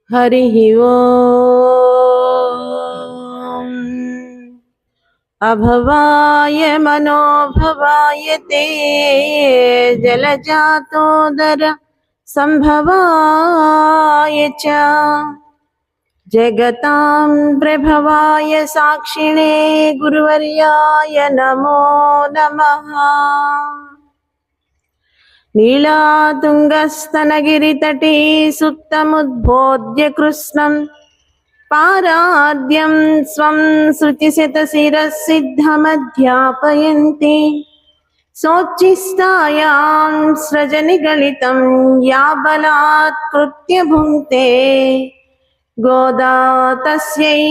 हरिः ओम्। अभवाय मनोभवाय ते जलजातोदर संभवाय च जगतां प्रभवाय साक्षिणे गुरुवर्याय नमो नमः। नीलातुङ्गस्तनगिरितटे सुप्तमुद्बोध्य कृष्णं पाराद्यं स्वं श्रुतिशतशिरः सिद्धमध्यापयन्ति सोच्छिष्टायां सृजनिगलितं या बलात्कृत्य भुङ्क्ते गोदा तस्यै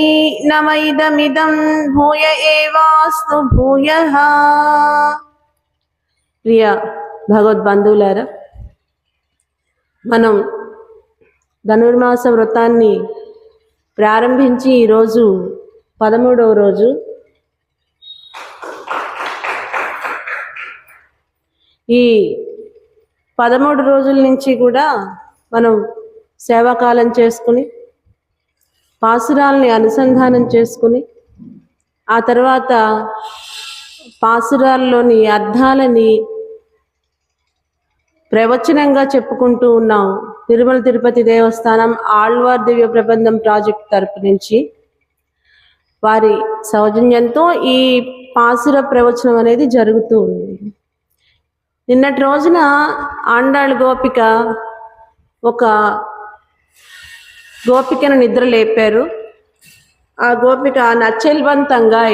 नम इदमिदं भूय एवास्तु भूयः। ప్రియ భగవద్బంధువులారా, మనం ధనుర్మాస వ్రతాన్ని ప్రారంభించి ఈరోజు 13వ రోజు. ఈ 13 రోజుల నుంచి కూడా మనం సేవాకాలం చేసుకుని పాసురాల్ని అనుసంధానం చేసుకుని ఆ తర్వాత పాసురాల్లోని అర్థాలని ప్రవచనంగా చెప్పుకుంటూ ఉన్నాం. తిరుమల తిరుపతి దేవస్థానం ఆళ్వార్ దివ్య ప్రబంధం ప్రాజెక్ట్ తరపు నుంచి వారి సౌజన్యంతో ఈ పాసుర ప్రవచనం అనేది జరుగుతూ ఉంది. నిన్నటి రోజున ఆండాళ్ గోపిక ఒక గోపికను నిద్ర లేపారు. ఆ గోపిక నచ్చెల్వంతంగా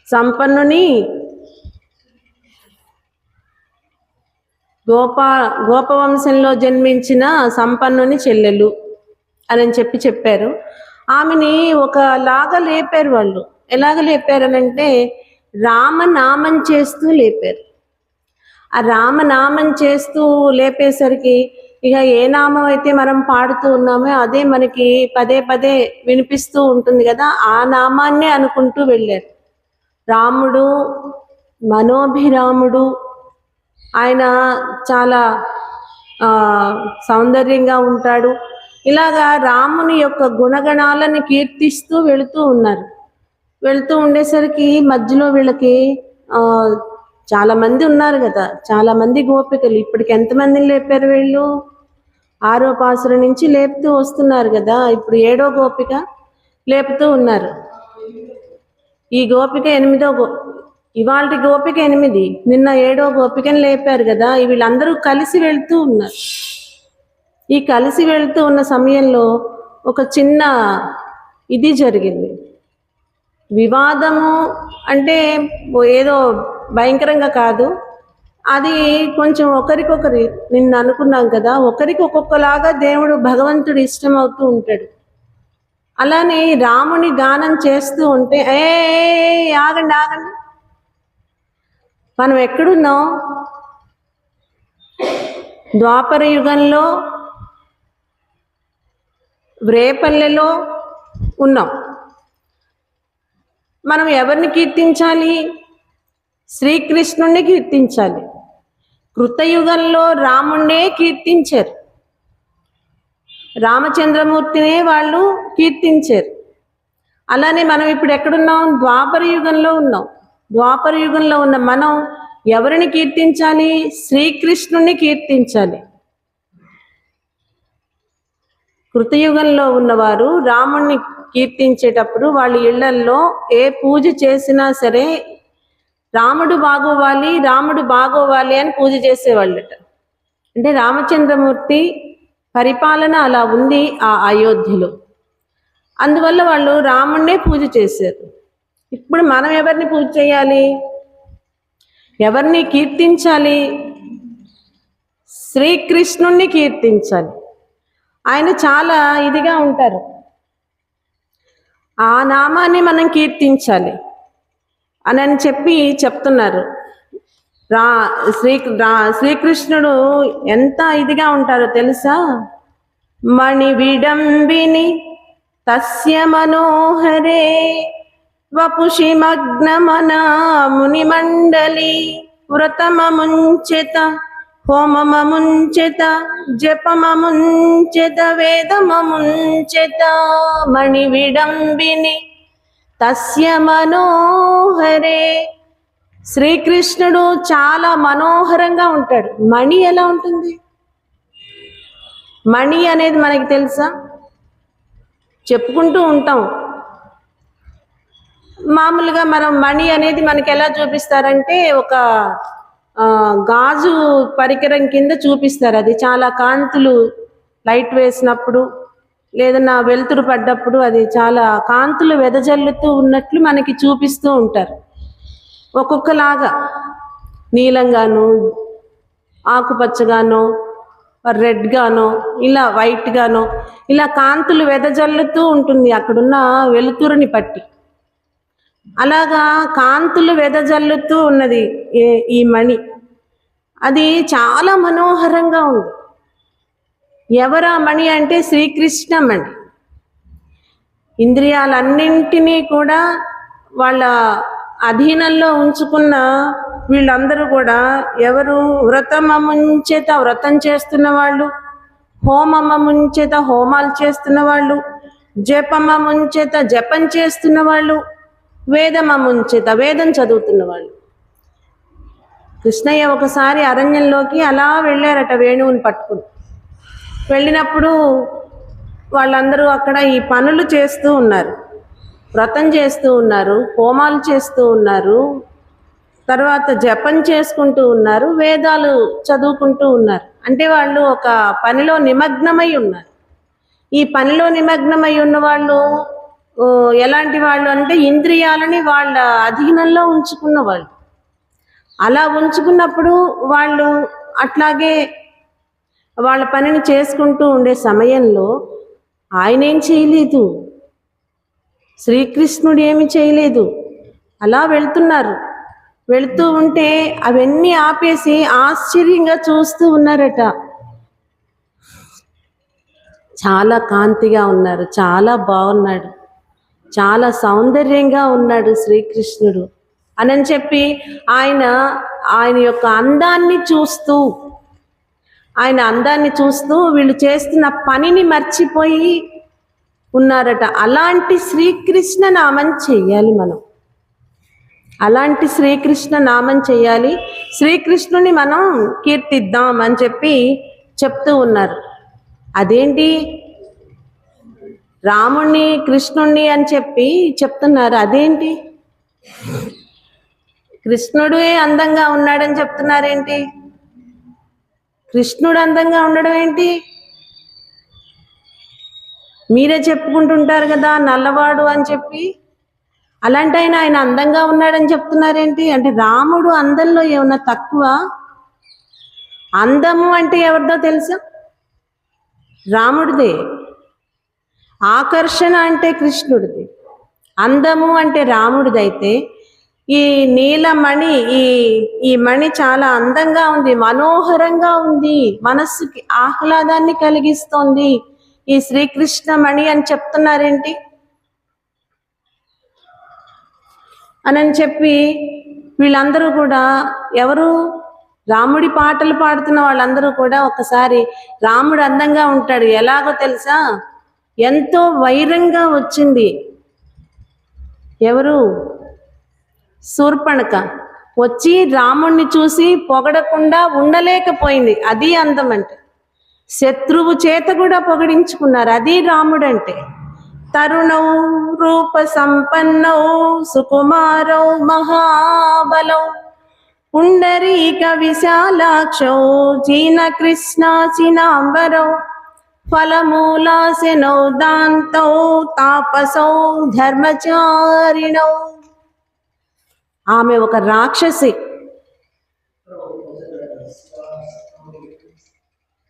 సంపన్నుని గోపవంశంలో జన్మించిన సంపన్నుని చెల్లెలు అని చెప్పారు. ఆమెని ఒకలాగా లేపారు. వాళ్ళు ఎలాగ లేపారనంటే రామనామం చేస్తూ లేపారు. ఆ రామనామం చేస్తూ లేపేసరికి ఇక ఏ నామం అయితే మనం పాడుతూ ఉన్నామో అదే మనకి పదే పదే వినిపిస్తూ ఉంటుంది కదా, ఆ నామాన్నే అనుకుంటూ వెళ్ళారు. రాముడు మనోభిరాముడు, ఆయన చాలా సౌందర్యంగా ఉంటాడు. ఇలాగా రాముని యొక్క గుణగణాలను కీర్తిస్తూ వెళుతూ ఉన్నారు. వెళుతూ ఉండేసరికి మధ్యలో వీళ్ళకి చాలా మంది ఉన్నారు కదా, చాలా మంది గోపికలు. ఇప్పటికి ఎంతమందిని లేపారు వీళ్ళు? 6వ పాసురం నుంచి లేపుతూ వస్తున్నారు కదా, ఇప్పుడు 7వ గోపిక లేపుతూ ఉన్నారు. ఈ గోపిక 8వ ఇవాళ గోపిక 8, నిన్న 7వ గోపికను లేపారు కదా. వీళ్ళందరూ కలిసి వెళ్తూ ఉన్నారు. ఈ కలిసి వెళ్తూ ఉన్న సమయంలో ఒక చిన్న ఇది జరిగింది. వివాదము అంటే ఏదో భయంకరంగా కాదు, అది కొంచెం ఒకరికొకరి, నిన్న అనుకున్నాం కదా, ఒకరికి ఒక్కొక్కలాగా దేవుడు భగవంతుడు ఇష్టం అవుతూ ఉంటాడు. అలానే రాముని గానం చేస్తూ ఉంటే ఆగండి ఆగండి, మనం ఎక్కడున్నాం? ద్వాపర యుగంలో రేపల్లెలో ఉన్నాం. మనం ఎవరిని కీర్తించాలి? శ్రీకృష్ణుణ్ణి కీర్తించాలి. కృతయుగంలో రాముణ్ణే కీర్తించారు, రామచంద్రమూర్తినే వాళ్ళు కీర్తించారు. అలానే మనం ఇప్పుడు ఎక్కడున్నాం? ద్వాపర యుగంలో ఉన్నాం. ద్వాపర యుగంలో ఉన్న మనం ఎవరిని కీర్తించాలి? శ్రీకృష్ణుణ్ణి కీర్తించాలి. కృతయుగంలో ఉన్నవారు రాముణ్ణి కీర్తించేటప్పుడు వాళ్ళ ఇళ్లల్లో ఏ పూజ చేసినా సరే రాముడు బాగోవాలి, రాముడు బాగోవాలి అని పూజ చేసేవాళ్ళట. అంటే రామచంద్రమూర్తి పరిపాలన అలా ఉంది ఆ అయోధ్యలో. అందువల్ల వాళ్ళు రాముణ్ణే పూజ చేశారు. ఇప్పుడు మనం ఎవరిని పూజ చేయాలి? ఎవరిని కీర్తించాలి? శ్రీకృష్ణుణ్ణి కీర్తించాలి. ఆయన చాలా ఇదిగా ఉంటారు, ఆ నామాన్ని మనం కీర్తించాలి అని చెప్పి చెప్తున్నారు. శ్రీకృష్ణుడు ఎంత ఇదిగా ఉంటారో తెలుసా? మణి విడంబిని తస్య మనోహరే వపుషి మగ్నమనా మునిమండలి వ్రతమముంచెత హోమమముంచెత జపమముంచెత వేదమముంచెత మణి విడంబిని తస్య మనోహరే. శ్రీకృష్ణుడు చాలా మనోహరంగా ఉంటాడు. మణి ఎలా ఉంటుంది? మణి అనేది మనకి తెలుసా? చెప్పుకుంటూ ఉంటాం. మామూలుగా మనం మణి అనేది మనకి ఎలా చూపిస్తారంటే ఒక గాజు పరికరం కింద చూపిస్తారు. అది చాలా కాంతులు లైట్ వేసినప్పుడు లేదన్నా వెలుతురు పడ్డప్పుడు అది చాలా కాంతులు వెదజల్లుతూ ఉన్నట్లు మనకి చూపిస్తూ ఉంటారు. ఒక్కొక్కలాగా నీలంగాను, ఆకుపచ్చగానో, రెడ్గానో, ఇలా వైట్గానో, ఇలా కాంతులు వెదజల్లుతూ ఉంటుంది అక్కడున్న వెలుతురుని పట్టి. అలాగా కాంతులు వెదజల్లుతూ ఉన్నది ఈ మణి. అది చాలా మనోహరంగా ఉంది. ఎవరా మణి అంటే శ్రీకృష్ణ మణి. ఇంద్రియాలన్నింటినీ కూడా వాళ్ళ అధీనంలో ఉంచుకున్న వీళ్ళందరూ కూడా ఎవరు? వ్రతమముంచేత వ్రతం చేస్తున్న వాళ్ళు, హోమమముంచేత హోమాలు చేస్తున్న వాళ్ళు, జపమముంచేత జపం చేస్తున్న వాళ్ళు, వేదమముంచేత వేదం చదువుతున్న వాళ్ళు. కృష్ణయ్య ఒకసారి అరణ్యంలోకి అలా వెళ్ళారట వేణువుని పట్టుకుని. వెళ్ళినప్పుడు వాళ్ళందరూ అక్కడ ఈ పనులు చేస్తూ ఉన్నారు. వ్రతం చేస్తూ ఉన్నారు, హోమాలు చేస్తూ ఉన్నారు, తర్వాత జపం చేసుకుంటూ ఉన్నారు, వేదాలు చదువుకుంటూ ఉన్నారు. అంటే వాళ్ళు ఒక పనిలో నిమగ్నమై ఉన్నారు. ఈ పనిలో నిమగ్నమై ఉన్న వాళ్ళు ఎలాంటి వాళ్ళు అంటే ఇంద్రియాలని వాళ్ళ అధీనంలో ఉంచుకున్న వాళ్ళు. అలా ఉంచుకున్నప్పుడు వాళ్ళు అట్లాగే వాళ్ళ పనిని చేసుకుంటూ ఉండే సమయంలో ఆయన ఏం చేయలేదు, శ్రీకృష్ణుడు ఏమి చేయలేదు. అలా వెళ్తున్నారు. వెళుతూ ఉంటే అవన్నీ ఆపేసి ఆశ్చర్యంగా చూస్తూ ఉన్నారట. చాలా కాంతిగా ఉన్నారు, చాలా బాగున్నాడు, చాలా సౌందర్యంగా ఉన్నాడు శ్రీకృష్ణుడు అని చెప్పి ఆయన యొక్క అందాన్ని చూస్తూ వీళ్ళు చేస్తున్న పనిని మర్చిపోయి ఉన్నారట. అలాంటి శ్రీకృష్ణ నామం చెయ్యాలి మనం. అలాంటి శ్రీకృష్ణ నామం చెయ్యాలి, శ్రీకృష్ణుని మనం కీర్తిద్దాం అని చెప్పి చెప్తూ ఉన్నారు. అదేంటి రాముణ్ణి కృష్ణుణ్ణి అని చెప్పి చెప్తున్నారు? అదేంటి కృష్ణుడే అందంగా ఉన్నాడని చెప్తున్నారేంటి? కృష్ణుడు అందంగా ఉండడం ఏంటి? మీరే చెప్పుకుంటుంటారు కదా నల్లవాడు అని చెప్పి. అలాంటి ఆయన అందంగా ఉన్నాడని చెప్తున్నారేంటి? అంటే రాముడు అందంలో ఏమన్నా తక్కువ? అందము అంటే ఎవరిదో తెలుసా? రాముడిదే. ఆకర్షణ అంటే కృష్ణుడిది. అందము అంటే రాముడిదైతే ఈ నీలమణి ఈ మణి చాలా అందంగా ఉంది, మనోహరంగా ఉంది, మనస్సుకి ఆహ్లాదాన్ని కలిగిస్తోంది ఈ శ్రీకృష్ణ మణి అని చెప్తున్నారేంటి అని చెప్పి వీళ్ళందరూ కూడా ఎవరు? రాముడి పాటలు పాడుతున్న వాళ్ళందరూ కూడా ఒకసారి రాముడు అందంగా ఉంటాడు ఎలాగో తెలుసా? ఎంతో వైరంగా వచ్చింది. ఎవరు? శూర్పణఖ వచ్చి రాముణ్ణి చూసి పొగడకుండా ఉండలేకపోయింది. అది అందం అంటే. శత్రువు చేత కూడా పొగిడించుకున్నారు. అది రాముడు అంటే. తరుణౌ రూప సంపన్నౌ సుకుమారౌ మహాబలౌ పుండరీక విశాలాక్షౌ జీన కృష్ణాచినాంబరౌ ఫలమూలాసనౌ దాంతౌ తాపసౌ ధర్మచారిణౌ. ఆమె ఒక రాక్షసి.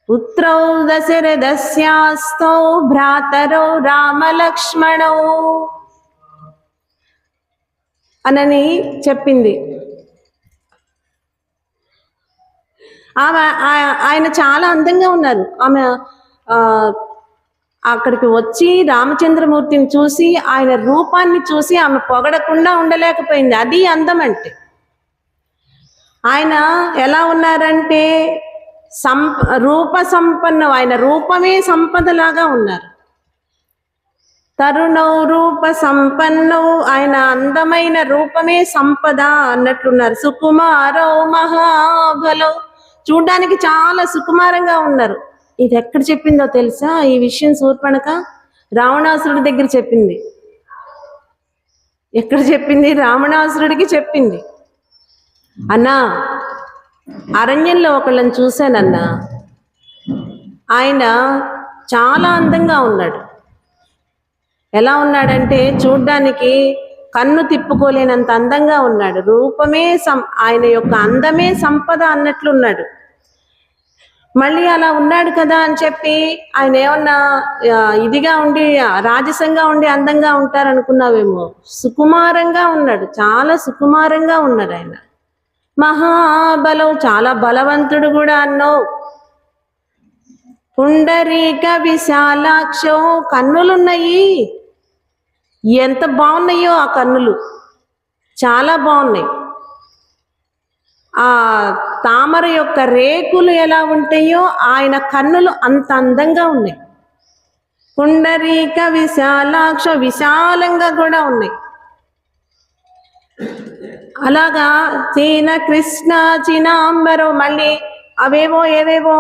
పుత్రౌ దశరథస్యాస్తౌ భ్రాతరౌ రామలక్ష్మణౌ అనని చెప్పింది. ఆయన చాలా అందంగా ఉన్నారు. ఆమె అక్కడికి వచ్చి రామచంద్రమూర్తిని చూసి ఆయన రూపాన్ని చూసి ఆమె పొగడకుండా ఉండలేకపోయింది. అది అందం అంటే. ఆయన ఎలా ఉన్నారంటే రూప సంపన్నం, ఆయన రూపమే సంపదలాగా ఉన్నారు. తరుణౌ రూప సంపన్నౌ, ఆయన అందమైన రూపమే సంపద అన్నట్లున్నారు. సుకుమారౌ మహాబలౌ, చూడ్డానికి చాలా సుకుమారంగా ఉన్నారు. ఇది ఎక్కడ చెప్పిందో తెలుసా? ఈ విషయం శూర్పణఖ రావణాసురుడి దగ్గర చెప్పింది. ఎక్కడ చెప్పింది? రావణాసురుడికి చెప్పింది. అన్నా, అరణ్యంలో ఒకళ్ళని చూశానన్నా, ఆయన చాలా అందంగా ఉన్నాడు. ఎలా ఉన్నాడంటే చూడ్డానికి కన్ను తిప్పుకోలేనంత అందంగా ఉన్నాడు. రూపమే ఆయన యొక్క అందమే సంపద అన్నట్లున్నాడు. మళ్ళీ అలా ఉన్నాడు కదా అని చెప్పి ఆయన ఏమన్నా ఇదిగా ఉండి రాజసంగా ఉండి అందంగా ఉంటారనుకున్నావేమో. సుకుమారంగా ఉన్నాడు, చాలా సుకుమారంగా ఉన్నాడు ఆయన. మహాబలం, చాలా బలవంతుడు కూడా అన్నావు. పుండరీక విశాలాక్షో, కన్నులున్నాయి. ఎంత బాగున్నాయో ఆ కన్నులు, చాలా బాగున్నాయి. ఆ తామర యొక్క రేకులు ఎలా ఉంటాయో ఆయన కన్నులు అంత అందంగా ఉన్నాయి. పుండరీక విశాలాక్ష, విశాలంగా కూడా ఉన్నాయి. అలాగా చీన కృష్ణ చినాంబరం, మళ్ళీ అవేవో ఏవేవో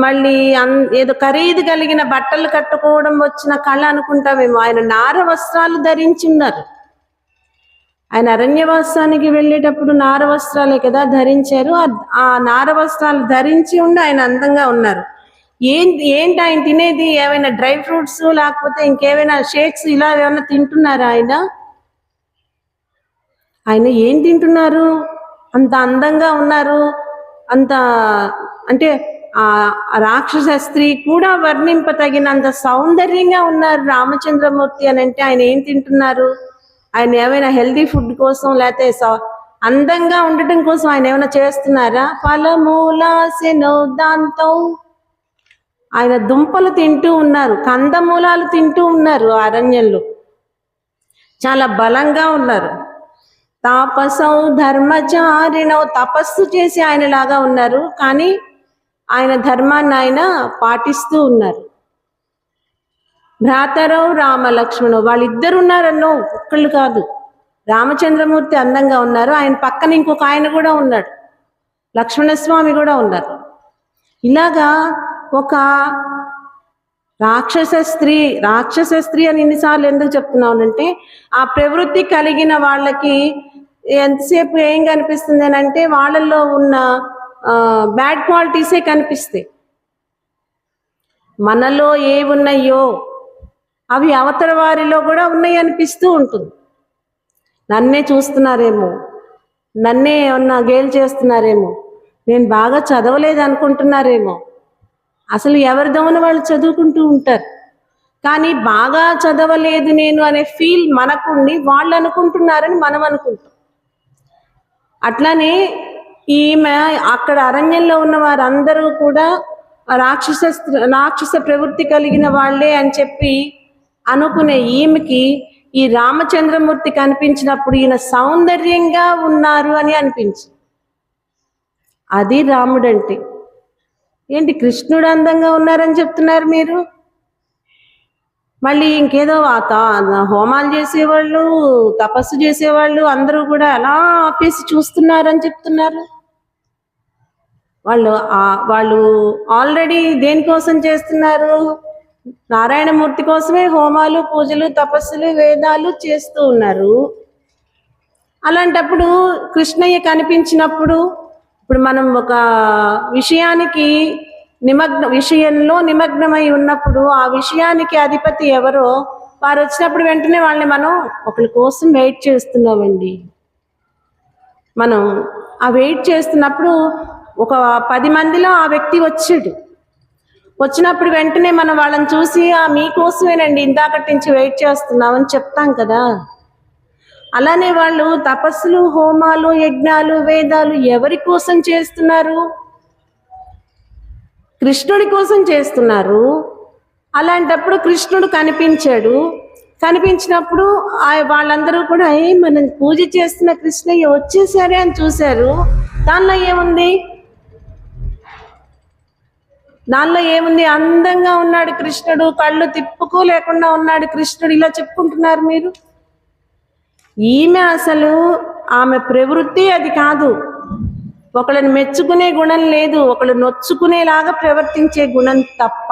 మళ్ళీ ఏదో ఖరీదు కలిగిన బట్టలు కట్టుకోవడం వచ్చిన కళ అనుకుంటామేమో. ఆయన నార వస్త్రాలు ధరించి ఉన్నారు. ఆయన అరణ్యవాసానికి వెళ్ళేటప్పుడు నార వస్త్రాలే కదా ధరించారు. ఆ నార వస్త్రాలు ధరించి ఉండి ఆయన అందంగా ఉన్నారు. ఏంటి ఆయన తినేది? ఏమైనా డ్రై ఫ్రూట్స్ లేకపోతే ఇంకేమైనా షేక్స్ ఇలా ఏమైనా తింటున్నారా? ఆయన ఏం తింటున్నారు? అంత అందంగా ఉన్నారు. అంత అంటే ఆ రాక్షస స్త్రీ కూడా వర్ణింపతగినంత సౌందర్యంగా ఉన్నారు రామచంద్రమూర్తి అని అంటే ఆయన ఏం తింటున్నారు? ఆయన ఏమైనా హెల్దీ ఫుడ్ కోసం లేకపోతే అందంగా ఉండటం కోసం ఆయన ఏమైనా చేస్తున్నారా? ఫలమూలాసెనోదాంతో, ఆయన దుంపలు తింటూ ఉన్నారు, కందమూలాలు తింటూ ఉన్నారు. అరణ్యంలో చాలా బలంగా ఉన్నారు. తాపసౌ ధర్మచారిణౌ, తపస్సు చేసి ఆయనలాగా ఉన్నారు, కానీ ఆయన ధర్మాన్ని ఆయన పాటిస్తూ ఉన్నారు. భ్రాతరౌ రామ లక్ష్మణు, వాళ్ళిద్దరు ఉన్నారన్నో, ఒక్కళ్ళు కాదు. రామచంద్రమూర్తి అందంగా ఉన్నారు, ఆయన పక్కన ఇంకొక ఆయన కూడా ఉన్నాడు, లక్ష్మణస్వామి కూడా ఉన్నారు. ఇలాగా ఒక రాక్షస స్త్రీ అని ఎన్నిసార్లు ఎందుకు చెప్తున్నానంటే, ఆ ప్రవృత్తి కలిగిన వాళ్ళకి ఎంతసేపు ఏం కనిపిస్తుంది అని అంటే వాళ్ళల్లో ఉన్న బ్యాడ్ క్వాలిటీసే కనిపిస్తాయి. మనలో ఏ ఉన్నాయో అవి అవతల వారిలో కూడా ఉన్నాయి అనిపిస్తూ ఉంటుంది. నన్నే చూస్తున్నారేమో, నన్నే ఏమన్నా గేలు చేస్తున్నారేమో, నేను బాగా చదవలేదు అనుకుంటున్నారేమో. అసలు ఎవరిదోని వాళ్ళు చదువుకుంటూ ఉంటారు, కానీ బాగా చదవలేదు నేను అనే ఫీల్ మనకుండి వాళ్ళు అనుకుంటున్నారని మనం అనుకుంటాం. అట్లానే ఈమె అక్కడ అరణ్యంలో ఉన్న వారందరూ కూడా రాక్షస ప్రవృత్తి కలిగిన వాళ్ళే అని చెప్పి అనుకునే ఈమెకి ఈ రామచంద్రమూర్తి కనిపించినప్పుడు ఈయన సౌందర్యంగా ఉన్నారు అని అనిపించింది. అది రాముడు అంటే. ఏంటి కృష్ణుడు అందంగా ఉన్నారని చెప్తున్నారు మీరు? మళ్ళీ ఇంకేదో హోమాలు చేసేవాళ్ళు, తపస్సు చేసేవాళ్ళు అందరూ కూడా అలా ఆపేసి చూస్తున్నారని చెప్తున్నారు. వాళ్ళు ఆల్రెడీ దేనికోసం చేస్తున్నారు? నారాయణమూర్తి కోసమే హోమాలు, పూజలు, తపస్సులు, వేదాలు చేస్తూ ఉన్నారు. అలాంటప్పుడు కృష్ణయ్య కనిపించినప్పుడు, ఇప్పుడు మనం ఒక విషయంలో నిమగ్నమై ఉన్నప్పుడు ఆ విషయానికి అధిపతి ఎవరో వారు వచ్చినప్పుడు వెంటనే వాళ్ళని మనం ఒకరి కోసం వెయిట్ చేస్తున్నామండి. మనం ఆ వెయిట్ చేస్తున్నప్పుడు ఒక 10 మందిలో ఆ వ్యక్తి వచ్చినప్పుడు వెంటనే మనం వాళ్ళని చూసి మీకోసమేనండి ఇందాకటి నుంచి వెయిట్ చేస్తున్నామని చెప్తాం కదా. అలానే వాళ్ళు తపస్సులు, హోమాలు, యజ్ఞాలు, వేదాలు ఎవరి కోసం చేస్తున్నారు? కృష్ణుడి కోసం చేస్తున్నారు. అలాంటప్పుడు కృష్ణుడు కనిపించినప్పుడు వాళ్ళందరూ కూడా మనం పూజ చేస్తున్న కృష్ణయ్య వచ్చేసరే అని చూశారు. దానిలో ఏముంది? దానిలో ఏముంది? అందంగా ఉన్నాడు కృష్ణుడు, కళ్ళు తిప్పుకోలేకుండా ఉన్నాడు కృష్ణుడు, ఇలా చెప్పుకుంటున్నారు మీరు. ఈమె అసలు ఆమె ప్రవృత్తి అది కాదు. ఒకళ్ళని మెచ్చుకునే గుణం లేదు, ఒకళ్ళు నొచ్చుకునేలాగా ప్రవర్తించే గుణం తప్ప.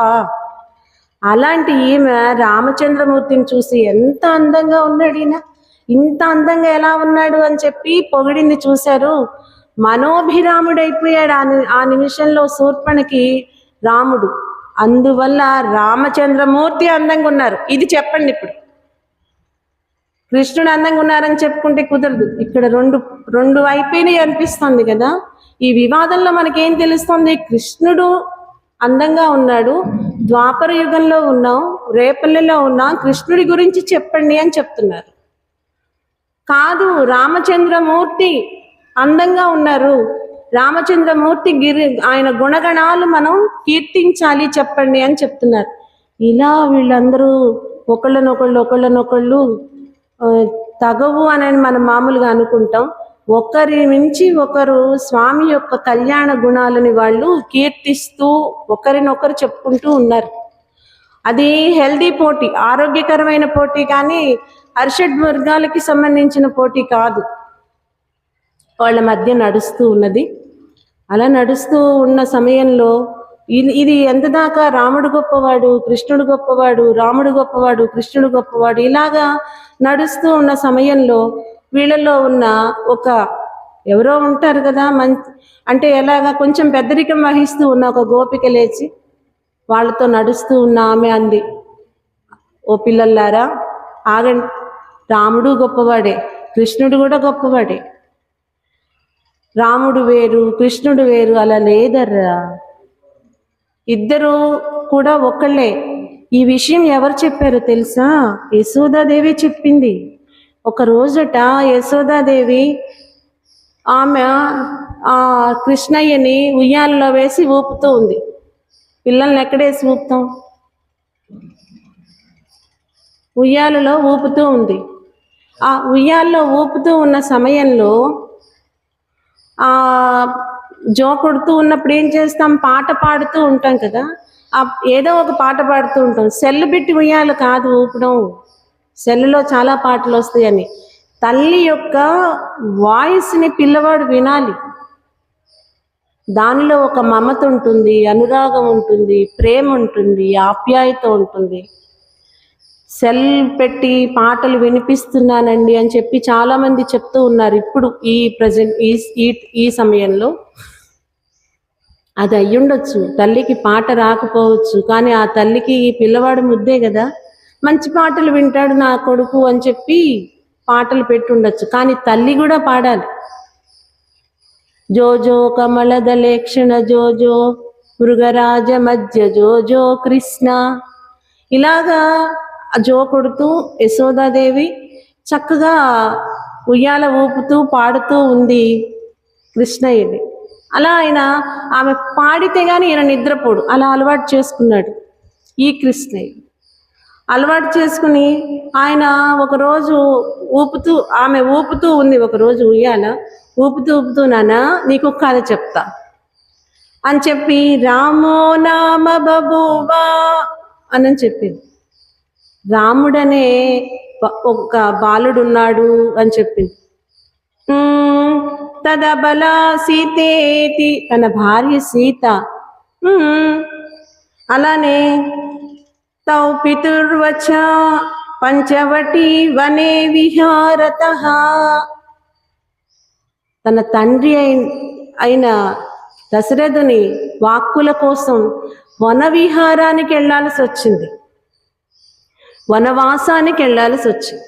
అలాంటి ఈమె రామచంద్రమూర్తిని చూసి ఎంత అందంగా ఉన్నాడు ఈయన, ఇంత అందంగా ఎలా ఉన్నాడు అని చెప్పి పొగిడింది చూశారు. మనోభిరాముడైపోయాడు ఆ నిమిషంలో శూర్పణకి రాముడు. అందువల్ల రామచంద్రమూర్తి అందంగా ఉన్నారు. ఇది చెప్పండి. ఇప్పుడు కృష్ణుడు అందంగా ఉన్నారని చెప్పుకుంటే కుదరదు. ఇక్కడ రెండు అయిపోయినాయి అనిపిస్తుంది కదా. ఈ వివాదంలో మనకేం తెలుస్తుంది? కృష్ణుడు అందంగా ఉన్నాడు, ద్వాపర యుగంలో ఉన్నాం, రేపల్లెలో ఉన్నాం, కృష్ణుడి గురించి చెప్పండి అని చెప్తున్నారు. కాదు, రామచంద్రమూర్తి అందంగా ఉన్నారు, రామచంద్రమూర్తి ఆయన గుణగణాలు మనం కీర్తించాలి, చెప్పండి అని చెప్తున్నారు. ఇలా వీళ్ళందరూ ఒకళ్ళనొకళ్ళు తగవు అని మనం మామూలుగా అనుకుంటాం. ఒకరి నుంచి ఒకరు స్వామి యొక్క కళ్యాణ గుణాలని వాళ్ళు కీర్తిస్తూ ఒకరినొకరు చెప్పుకుంటూ ఉన్నారు. అది హెల్దీ పోటీ, ఆరోగ్యకరమైన పోటీ, కానీ హర్షడ్ వర్గాలకి సంబంధించిన పోటీ కాదు. వాళ్ళ మధ్య నడుస్తూ ఉన్నది. అలా నడుస్తూ ఉన్న సమయంలో ఇది ఎంత దాకా రాముడు గొప్పవాడు, కృష్ణుడు గొప్పవాడు, రాముడు గొప్పవాడు, కృష్ణుడు గొప్పవాడు, ఇలాగా నడుస్తూ ఉన్న సమయంలో వీళ్ళలో ఉన్న ఎవరో ఉంటారు కదా, అంటే ఎలాగా కొంచెం పెద్దరికం వహిస్తూ ఉన్న ఒక గోపిక లేచి వాళ్ళతో నడుస్తూ ఉన్న ఆమె అంది, ఓ పిల్లల్లారా ఆగండి, రాముడు గొప్పవాడే, కృష్ణుడు కూడా గొప్పవాడే, రాముడు వేరు కృష్ణుడు వేరు అలా లేదర్రా, ఇద్దరు కూడా ఒకళ్ళే. ఈ విషయం ఎవరు చెప్పారో తెలుసా? యశోదాదేవి చెప్పింది. ఒక రోజట యశోదాదేవి ఆమె కృష్ణయ్యని ఉయ్యాలలో వేసి ఊపుతూ ఉంది. పిల్లల్ని ఎక్కడేసి ఊపుతాం? ఉయ్యాలలో ఊపుతూ ఉంది. ఆ ఉయ్యాల్లో ఊపుతూ ఉన్న సమయంలో జో కొడుతూ ఉన్నప్పుడు ఏం చేస్తాం? పాట పాడుతూ ఉంటాం కదా, ఏదో ఒక పాట పాడుతూ ఉంటాం. సెల్లు పెట్టి ఉయ్యాలి కాదు ఊపడం, సెల్లులో చాలా పాటలు వస్తాయని. తల్లి యొక్క వాయిస్ని పిల్లవాడు వినాలి. దానిలో ఒక మమత ఉంటుంది, అనురాగం ఉంటుంది, ప్రేమ ఉంటుంది, ఆప్యాయత ఉంటుంది. సెల్ పెట్టి పాటలు వినిపిస్తున్నానండి అని చెప్పి చాలా మంది చెప్తూ ఉన్నారు. ఇప్పుడు ఈ సమయంలో అది అయ్యుండొచ్చు, తల్లికి పాట రాకపోవచ్చు, కానీ ఆ తల్లికి ఈ పిల్లవాడు ముద్దే కదా, మంచి పాటలు వింటాడు నా కొడుకు అని చెప్పి పాటలు పెట్టుండొచ్చు. కానీ తల్లి కూడా పాడాలి. జోజో కమలదలేక్షణ జోజో మృగరాజ మధ్య జోజో కృష్ణ, ఇలాగా జో కొడుతూ యశోదాదేవి చక్కగా ఉయ్యాల ఊపుతూ పాడుతూ ఉంది కృష్ణయ్యని. అలా ఆమె పాడితే గాని ఈయన నిద్రపోడు, అలా అలవాటు చేసుకున్నాడు ఈ కృష్ణయ్య. అలవాటు చేసుకుని ఆయన ఒకరోజు ఆమె ఊపుతూ ఉంది, ఒకరోజు ఉయ్యాల ఊపుతూ నాన్న నీకు కథ చెప్తా అని చెప్పి రామో నామ బబువా అని చెప్పింది. రాముడనే ఒక బాలుడున్నాడు అని చెప్పింది. తదబల సీతేతి, తన భార్య సీత. అలానే తౌ పితుర్వచ పంచవటి వనే విహారత, తన తండ్రి అయిన దశరథుని వాక్కుల కోసం వన విహారానికి వెళ్ళాల్సి వచ్చింది, వనవాసానికి వెళ్ళాల్సి వచ్చింది.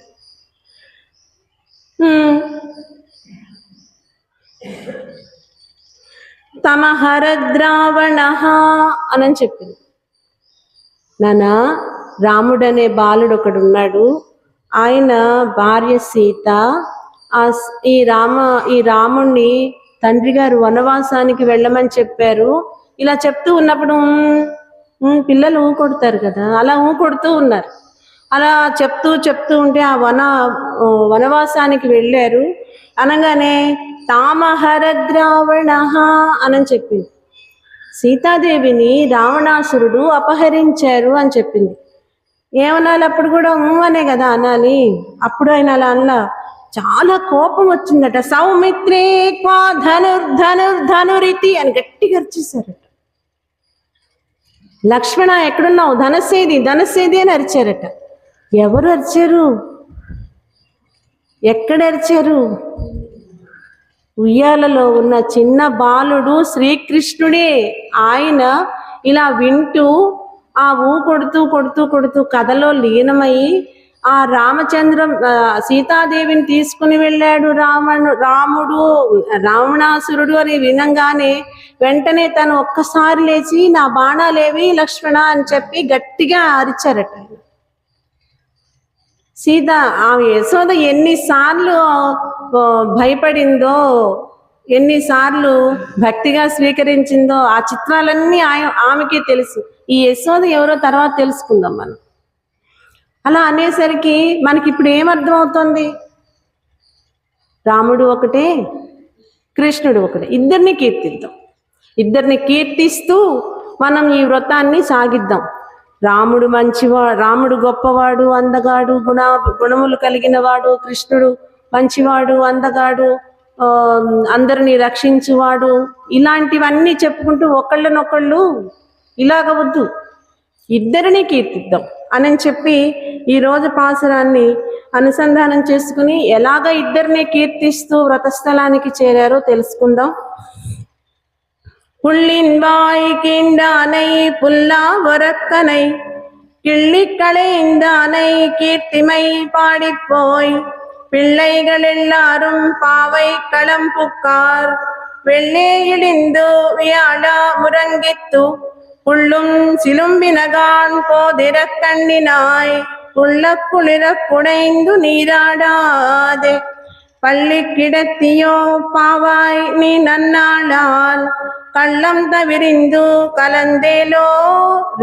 తమహరద్రావణ అని చెప్పింది. నాన్న, రాముడనే బాలుడు ఒకడున్నాడు, ఆయన భార్య సీత, ఈ రాముణ్ణి తండ్రి గారు వనవాసానికి వెళ్ళమని చెప్పారు. ఇలా చెప్తూ ఉన్నప్పుడు పిల్లలు ఊకొడతారు కదా, అలా ఊకొడుతూ ఉన్నారు. అలా చెప్తూ ఉంటే ఆ వనవాసానికి వెళ్ళారు. అనగానే తామహరద్రావణ అని చెప్పింది. సీతాదేవిని రావణాసురుడు అపహరించారు అని చెప్పింది. ఏమనాలి అప్పుడు కూడా అనే కదా అనాలి. అప్పుడు ఆయన అలా అలా చాలా కోపం వచ్చిందట. సౌమిత్రే క్వా ధనుర్ధనుర్ధనురితి అని గట్టిగా అరిచేశారట. లక్ష్మణ ఎక్కడున్నావు, ధనస్సేది ధనస్సేది అని అరిచారట. ఎవరు అరిచారు, ఎక్కడ అరిచారు? ఉయ్యాలలో ఉన్న చిన్న బాలుడు శ్రీకృష్ణుడే. ఆయన ఇలా వింటూ ఆ కొడుతూ కొడుతూ కొడుతూ కథలో లీనమై ఆ సీతాదేవిని తీసుకుని వెళ్ళాడు రావణాసురుడు అని వినంగానే వెంటనే తను ఒక్కసారి లేచి నా బాణాలేవి లక్ష్మణ అని చెప్పి గట్టిగా అరిచారట. సీత యశోద ఎన్నిసార్లు భయపడిందో, ఎన్నిసార్లు భక్తిగా స్వీకరించిందో ఆ చిత్రాలన్నీ ఆమెకే తెలుసు. ఈ యశోద ఎవరో తర్వాత తెలుసుకుందాం మనం. అలా అనేసరికి మనకి ఇప్పుడు ఏమర్థమవుతుంది? రాముడు ఒకటే, కృష్ణుడు ఒకటే, ఇద్దరిని కీర్తిద్దాం. ఇద్దరిని కీర్తిస్తూ మనం ఈ వ్రతాన్ని సాగిద్దాం. రాముడు మంచివాడు, రాముడు గొప్పవాడు, అందగాడు, గుణములు కలిగిన వాడు. కృష్ణుడు మంచివాడు, అందగాడు, అందరినీ రక్షించువాడు. ఇలాంటివన్నీ చెప్పుకుంటూ ఒకళ్ళనొకళ్ళు ఇలాగ వద్దు, ఇద్దరిని కీర్తిద్దాం అని చెప్పి ఈరోజు పాసురాన్ని అనుసంధానం చేసుకుని ఎలాగ ఇద్దరిని కీర్తిస్తూ వ్రతస్థలానికి చేరారో తెలుసుకుందాం. புள்ளின் வாய் கீண்டானை புல்லா வரக்கனை கிள்ளி களைந்தானை கீர்த்திமை பாடிப்போய் பிள்ளைகள் எல்லாரும் பாவை களம் புக்கார் வெள்ளே இடிந்து வியாழா முரங்கித்து புள்ளும் சிலும்பினகான் போதிர கண்ணினாய் புள்ள குளிர குடைந்து நீராடாதே பள்ளி கிடத்தியோ பாவாய் நீ நன்னாளால் கள்ளம் தவிரிந்து కలందేలో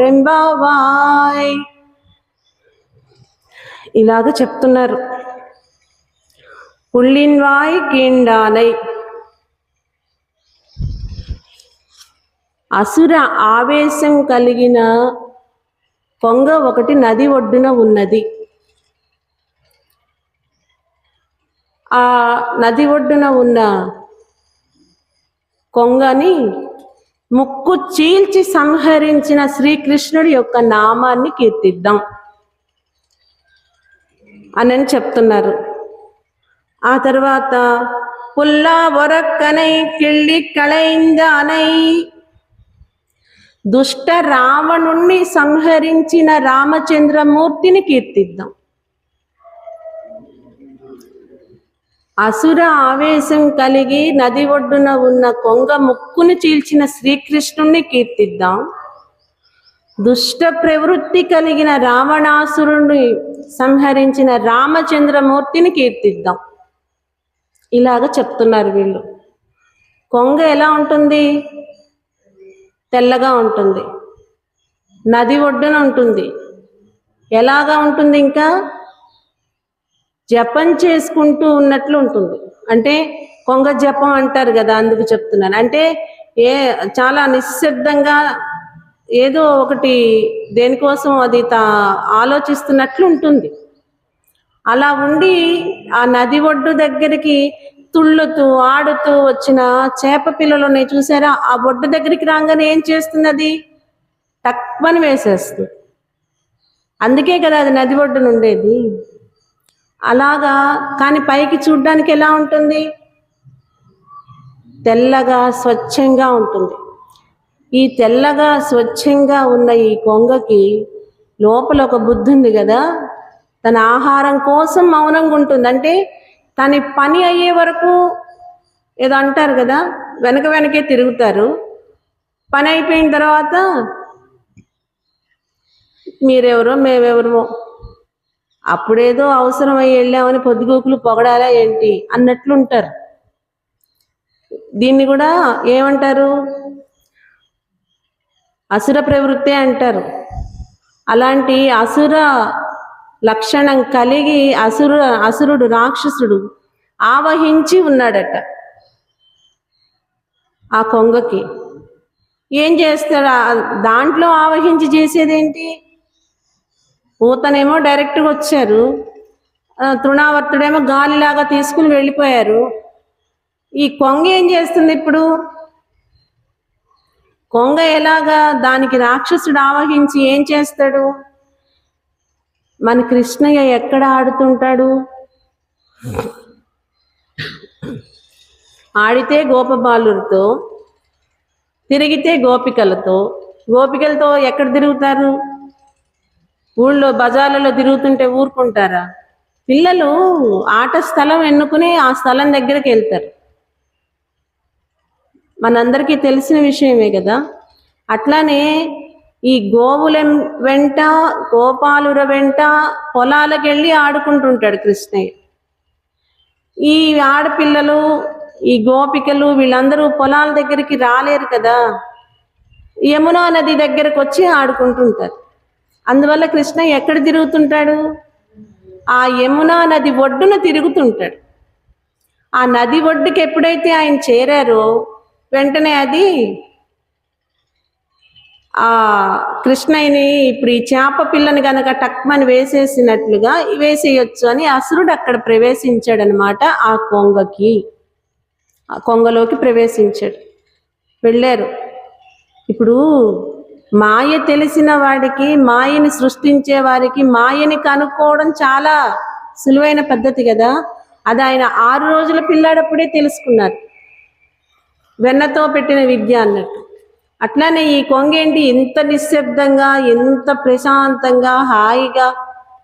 రెంబావాయ్. ఇలాగ చెప్తున్నారు. పుల్లిన్వాయ్ కీండానై, అసుర ఆవేశం కలిగిన కొంగ ఒకటి నది ఒడ్డున ఉన్నది. ఆ నది ఒడ్డున ఉన్న కొంగని ముక్కు చీల్చి సంహరించిన శ్రీకృష్ణుడి యొక్క నామాన్ని కీర్తిద్దాం అని చెప్తున్నారు. ఆ తర్వాత పుల్లా వరక్కనై కిళ్ళి కళైందానై, దుష్ట రావణుణ్ణి సంహరించిన రామచంద్రమూర్తిని కీర్తిద్దాం. అసుర ఆవేశం కలిగి నది ఒడ్డున ఉన్న కొంగ ముక్కును చీల్చిన శ్రీకృష్ణుణ్ణి కీర్తిద్దాం. దుష్ట ప్రవృత్తి కలిగిన రావణాసురుణ్ణి సంహరించిన రామచంద్రమూర్తిని కీర్తిద్దాం. ఇలాగ చెప్తున్నారు వీళ్ళు. కొంగ ఎలా ఉంటుంది? తెల్లగా ఉంటుంది, నది ఒడ్డున ఉంటుంది. ఎలాగా ఉంటుంది? ఇంకా జపం చేసుకుంటూ ఉన్నట్లు ఉంటుంది. అంటే కొంగ జపం అంటారు కదా, అందుకు చెప్తున్నాను. అంటే చాలా నిశ్శబ్దంగా ఏదో ఒకటి దేనికోసం అది ఆలోచిస్తున్నట్లు ఉంటుంది. అలా ఉండి ఆ నది ఒడ్డు దగ్గరికి తుళ్ళుతూ ఆడుతూ వచ్చిన చేప పిల్లలు ఉన్నాయి చూసారా? ఆ ఒడ్డు దగ్గరికి రాగానే ఏం చేస్తున్నది? తక్కువని వేసేస్తుంది. అందుకే కదా అది నది ఒడ్డున ఉండేది. అలాగా. కానీ పైకి చూడ్డానికి ఎలా ఉంటుంది? తెల్లగా స్వచ్ఛంగా ఉంటుంది. ఈ తెల్లగా స్వచ్ఛంగా ఉన్న ఈ కొంగకి లోపల ఒక బుద్ధి ఉంది కదా, తన ఆహారం కోసం మౌనంగా ఉంటుంది. అంటే తన పని అయ్యే వరకు ఏదో అంటారు కదా, వెనకే తిరుగుతారు. పని అయిపోయిన తర్వాత మీరెవరో మేమెవరో, అప్పుడేదో అవసరమై వెళ్ళామని పొద్దుగూకులు పొగడాలా ఏంటి అన్నట్లుంటారు. దీన్ని కూడా ఏమంటారు? అసుర ప్రవృత్తే అంటారు. అలాంటి అసుర లక్షణం కలిగి అసురుడు రాక్షసుడు ఆవహించి ఉన్నాడట ఆ కొంగకి. ఏం చేస్తాడు? దాంట్లో ఆవహించి చేసేదేంటి? పూతనేమో డైరెక్ట్గా వచ్చారు, తృణావర్తుడేమో గాలిలాగా తీసుకుని వెళ్ళిపోయారు. ఈ కొంగ ఏం చేస్తుంది ఇప్పుడు? కొంగ ఎలాగా దానికి రాక్షసుడు ఆవహించి ఏం చేస్తాడు? మన కృష్ణయ్య ఎక్కడ ఆడుతుంటాడు? ఆడితే గోపబాలుడితో, తిరిగితే గోపికలతో. గోపికలతో ఎక్కడ తిరుగుతారు? ఊళ్ళో బజార్లలో తిరుగుతుంటే ఊరుకుంటారా? పిల్లలు ఆట స్థలం ఎన్నుకుని ఆ స్థలం దగ్గరికి వెళ్తారు. మనందరికీ తెలిసిన విషయమే కదా. అట్లానే ఈ గోవుల వెంట, గోపాలుర వెంట పొలాలకు వెళ్ళి ఆడుకుంటుంటాడు కృష్ణయ్య. ఈ ఆడపిల్లలు, ఈ గోపికలు వీళ్ళందరూ పొలాల దగ్గరికి రాలేరు కదా, యమునా నది దగ్గరకు వచ్చి ఆడుకుంటుంటారు. అందువల్ల కృష్ణయ్య ఎక్కడ తిరుగుతుంటాడు? ఆ యమునా నది ఒడ్డున తిరుగుతుంటాడు. ఆ నది ఒడ్డుకి ఎప్పుడైతే ఆయన చేరారో వెంటనే అది ఆ కృష్ణయ్యని ఇప్పుడు ఈ చేప పిల్లని గనక టక్మని వేసేసినట్లుగా వేసేయొచ్చు అని అసురుడు అక్కడ ప్రవేశించాడనమాట. ఆ కొంగలోకి ప్రవేశించాడు. వెళ్ళారు. ఇప్పుడు మాయ తెలిసిన వాడికి, మాయని సృష్టించే వారికి మాయని కనుక్కోవడం చాలా సులువైన పద్ధతి కదా. అది ఆయన 6 రోజుల పిల్లాడప్పుడే తెలుసుకున్నారు. వెన్నతో పెట్టిన విద్య అన్నట్టు. అట్లానే ఈ కొంగేంటి ఎంత నిశ్శబ్దంగా, ఎంత ప్రశాంతంగా, హాయిగా,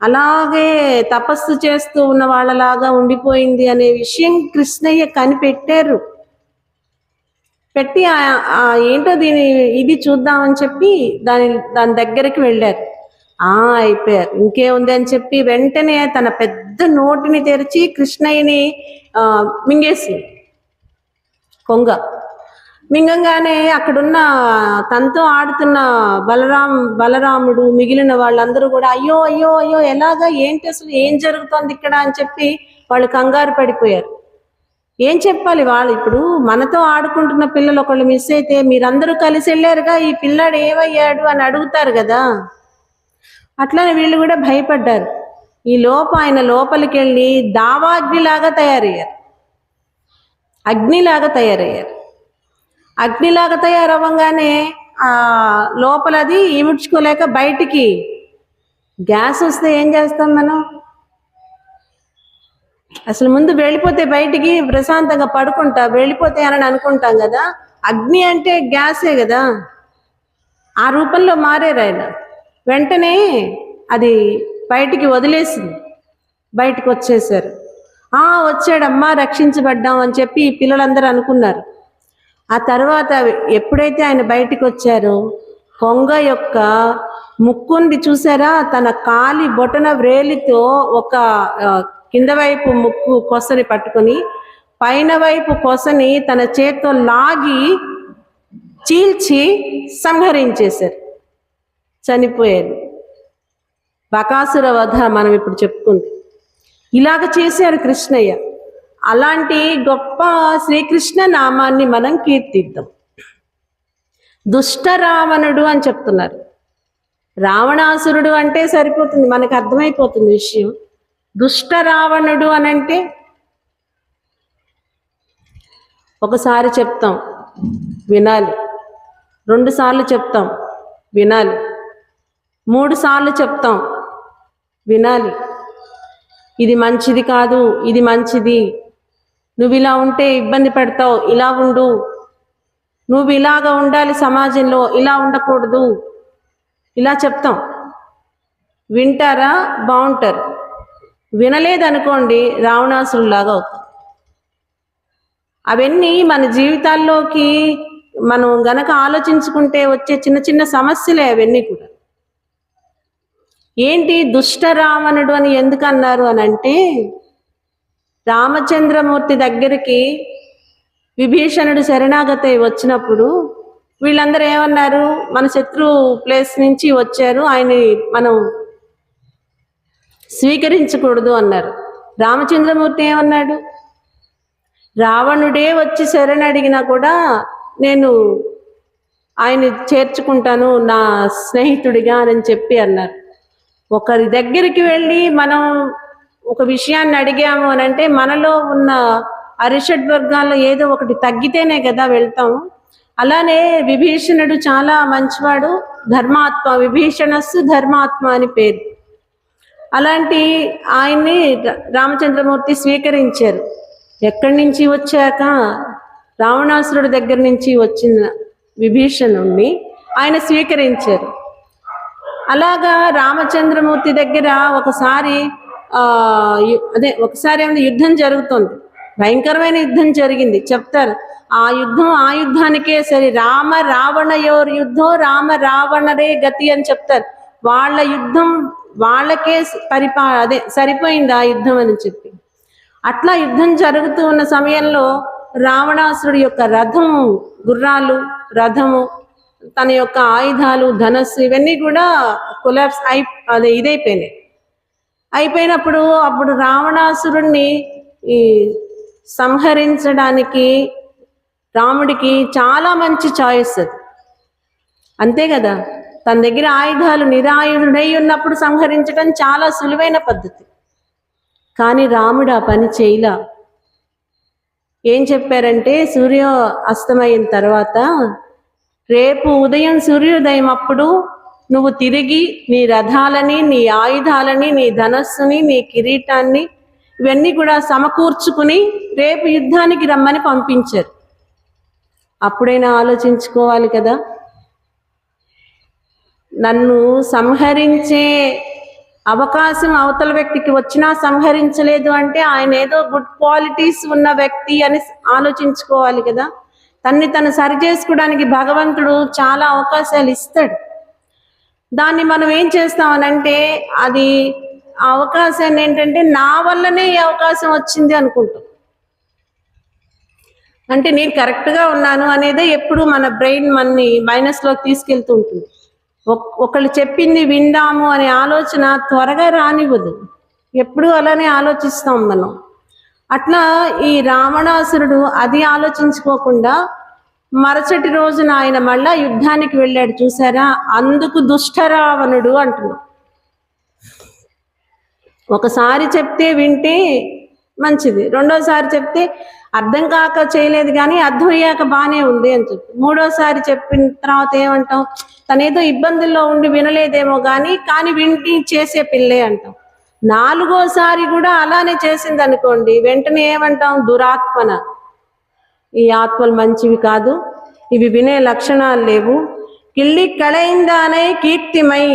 అలాగే తపస్సు చేస్తూ ఉన్న వాళ్ళలాగా ఉండిపోయింది అనే విషయం కృష్ణయ్య కనిపెట్టారు. పెట్టి ఏంటో ఇది చూద్దామని చెప్పి దాని దగ్గరికి వెళ్ళారు. అయిపోయారు, ఇంకేముంది అని చెప్పి వెంటనే తన పెద్ద నోటిని తెరిచి కృష్ణయ్యని మింగేసి కొంగ మింగంగానే అక్కడున్న తనతో ఆడుతున్న బలరాముడు, మిగిలిన వాళ్ళందరూ కూడా అయ్యో అయ్యో అయ్యో ఎలాగా, ఏంటి అసలు ఏం జరుగుతోంది ఇక్కడ అని చెప్పి వాళ్ళు కంగారు పడిపోయారు. ఏం చెప్పాలి వాళ్ళు? ఇప్పుడు మనతో ఆడుకుంటున్న పిల్లలు ఒకళ్ళు మిస్ అయితే మీరందరూ కలిసి వెళ్ళారుగా, ఈ పిల్లాడు ఏమయ్యాడు అని అడుగుతారు కదా. అట్లనే వీళ్ళు కూడా భయపడ్డారు. ఆయన లోపలికి వెళ్ళి దావాగ్నిలాగా తయారయ్యారు. అగ్నిలాగా తయారవ్వగానే లోపలది ఈముడ్చుకోలేక బయటికి గ్యాస్ వస్తే ఏం చేస్తాం మనం? అసలు ముందు వెళ్ళిపోతే బయటికి ప్రశాంతంగా పడుకుంటా, వెళ్ళిపోతే అని అనుకుంటాం కదా. అగ్ని అంటే గ్యాసే కదా. ఆ రూపంలో మారారు ఆయన. వెంటనే అది బయటికి వదిలేసింది, బయటికి వచ్చేసారు. వచ్చాడమ్మా, రక్షించబడ్డాం అని చెప్పి పిల్లలందరూ అనుకున్నారు. ఆ తర్వాత ఎప్పుడైతే ఆయన బయటికి వచ్చారో కొంగ యొక్క ముక్కుంది చూసారా, తన కాలి బొటన వ్రేలితో ఒక కింద వైపు ముక్కు కొసని పట్టుకొని పైన వైపు కొసని తన చేత్తో లాగి చీల్చి సంహరించేశారు, చనిపోయారు. బకాసుర వధ మనం ఇప్పుడు చెప్పుకుంది. ఇలాగ చేశారు కృష్ణయ్య. అలాంటి గొప్ప శ్రీకృష్ణ నామాన్ని మనం కీర్తిద్దాం. దుష్ట రావణుడు అని చెప్తున్నారు. రావణాసురుడు అంటే సరిపోతుంది, మనకు అర్థమైపోతుంది విషయం. దుష్ట రావణుడు అని అంటే ఒకసారి చెప్తాం వినాలి, 2 సార్లు చెప్తాం వినాలి, 3 సార్లు చెప్తాం వినాలి. ఇది మంచిది కాదు, ఇది మంచిది, నువ్వు ఇలా ఉంటే ఇబ్బంది పడతావు, ఇలా ఉండు, నువ్వు ఇలాగా ఉండాలి సమాజంలో, ఇలా ఉండకూడదు, ఇలా చెప్తాం. వింటారా? బాగుంటారు. వినలేదనుకోండి రావణాసురులాగా అవుతాం. అవన్నీ మన జీవితాల్లోకి మనం గనక ఆలోచించుకుంటే వచ్చే చిన్న చిన్న సమస్యలే అవన్నీ కూడా. ఏంటి దుష్ట రావణుడు అని ఎందుకు అన్నారు అని అంటే, రామచంద్రమూర్తి దగ్గరికి విభీషణుడు శరణాగతి వచ్చినప్పుడు వీళ్ళందరూ ఏమన్నారు? మన శత్రు ప్లేస్ నుంచి వచ్చారు, ఆయన్ని మనం స్వీకరించకూడదు అన్నారు. రామచంద్రమూర్తి ఏమన్నాడు? రావణుడే వచ్చి శరణి అడిగినా కూడా నేను ఆయన చేర్చుకుంటాను నా స్నేహితుడిగా అని చెప్పి అన్నారు. ఒకరి దగ్గరికి వెళ్ళి మనం ఒక విషయాన్ని అడిగాము అని అంటే మనలో ఉన్న అరిషడ్ వర్గాల్లో ఏదో ఒకటి తగ్గితేనే కదా వెళ్తాము. అలానే విభీషణుడు చాలా మంచివాడు, ధర్మాత్మ, విభీషణస్సు ధర్మాత్మ అని పేరు. అలాంటి ఆయన్ని రామచంద్రమూర్తి స్వీకరించారు. ఎక్కడి నుంచి వచ్చాక, రావణాసురుడి దగ్గర నుంచి వచ్చిన విభీషణుణ్ణి ఆయన స్వీకరించారు. అలాగా రామచంద్రమూర్తి దగ్గర ఒకసారి ఒకసారి ఏమైనా యుద్ధం జరుగుతుంది, భయంకరమైన యుద్ధం జరిగింది చెప్తారు. ఆ యుద్ధానికే సరే రామ రావణయోర్ యుద్ధం రామ రావణరే గతి అని చెప్తారు. వాళ్ళ యుద్ధం వాళ్ళకే సరిపోయింది ఆ యుద్ధం అని చెప్పి. అట్లా యుద్ధం జరుగుతూ ఉన్న సమయంలో రావణాసురుడి యొక్క రథము, గుర్రాలు, రథము, తన యొక్క ఆయుధాలు, ధనస్సు ఇవన్నీ కూడా కొలాప్స్ అయిపోయినప్పుడు అప్పుడు రావణాసురుణ్ణి ఈ సంహరించడానికి రాముడికి చాలా మంచి చాయిస్ అది. అంతే కదా, తన దగ్గర ఆయుధాలు నిరాయుధుడై ఉన్నప్పుడు సంహరించడం చాలా సులువైన పద్ధతి. కానీ రాముడు ఆ పని చేయలా. ఏం చెప్పారంటే, సూర్య అస్తమయిన తర్వాత రేపు ఉదయం సూర్యోదయం అప్పుడు నువ్వు తిరిగి నీ రథాలని, నీ ఆయుధాలని, నీ ధనస్సుని, నీ కిరీటాన్ని ఇవన్నీ కూడా సమకూర్చుకుని రేపు యుద్ధానికి రమ్మని పంపించారు. అప్పుడైనా ఆలోచించుకోవాలి కదా, నన్ను సంహరించే అవకాశం అవతల వ్యక్తికి వచ్చినా సంహరించలేదు అంటే ఆయన ఏదో గుడ్ క్వాలిటీస్ ఉన్న వ్యక్తి అని ఆలోచించుకోవాలి కదా. తను సరి చేసుకోవడానికి భగవంతుడు చాలా అవకాశాలు ఇస్తాడు. దాన్ని మనం ఏం చేస్తామనంటే అది ఆ అవకాశాన్ని ఏంటంటే నా వల్లనే ఈ అవకాశం వచ్చింది అనుకుంటాం. అంటే నేను కరెక్ట్గా ఉన్నాను అనేదే ఎప్పుడు మన బ్రెయిన్ మనని మైనస్లోకి తీసుకెళ్తూ ఉంటుంది. ఒకళ్ళు చెప్పింది విందాము అనే ఆలోచన త్వరగా రానివ్వదు, ఎప్పుడు అలానే ఆలోచిస్తాం మనం. అట్లా ఈ రావణాసురుడు అది ఆలోచించుకోకుండా మరుసటి రోజున ఆయన మళ్ళా యుద్ధానికి వెళ్ళాడు. చూసారా, అందుకు దుష్టరావణుడు అంటున్నాం. ఒకసారి చెప్తే వింటే మంచిది, రెండోసారి చెప్తే అర్థం కాక చేయలేదు కానీ అర్థమయ్యాక బాగానే ఉంది అని చెప్పి, మూడోసారి చెప్పిన తర్వాత ఏమంటాం, తనేదో ఇబ్బందుల్లో ఉండి వినలేదేమో కానీ వింటి చేసే పిల్లే అంటాం. నాలుగోసారి కూడా అలానే చేసింది అనుకోండి, వెంటనే ఏమంటాం, దురాత్మన, ఈ ఆత్మలు మంచివి కాదు, ఇవి వినే లక్షణాలు లేవు, కిళ్ళి కళయిందానై కీర్తిమై.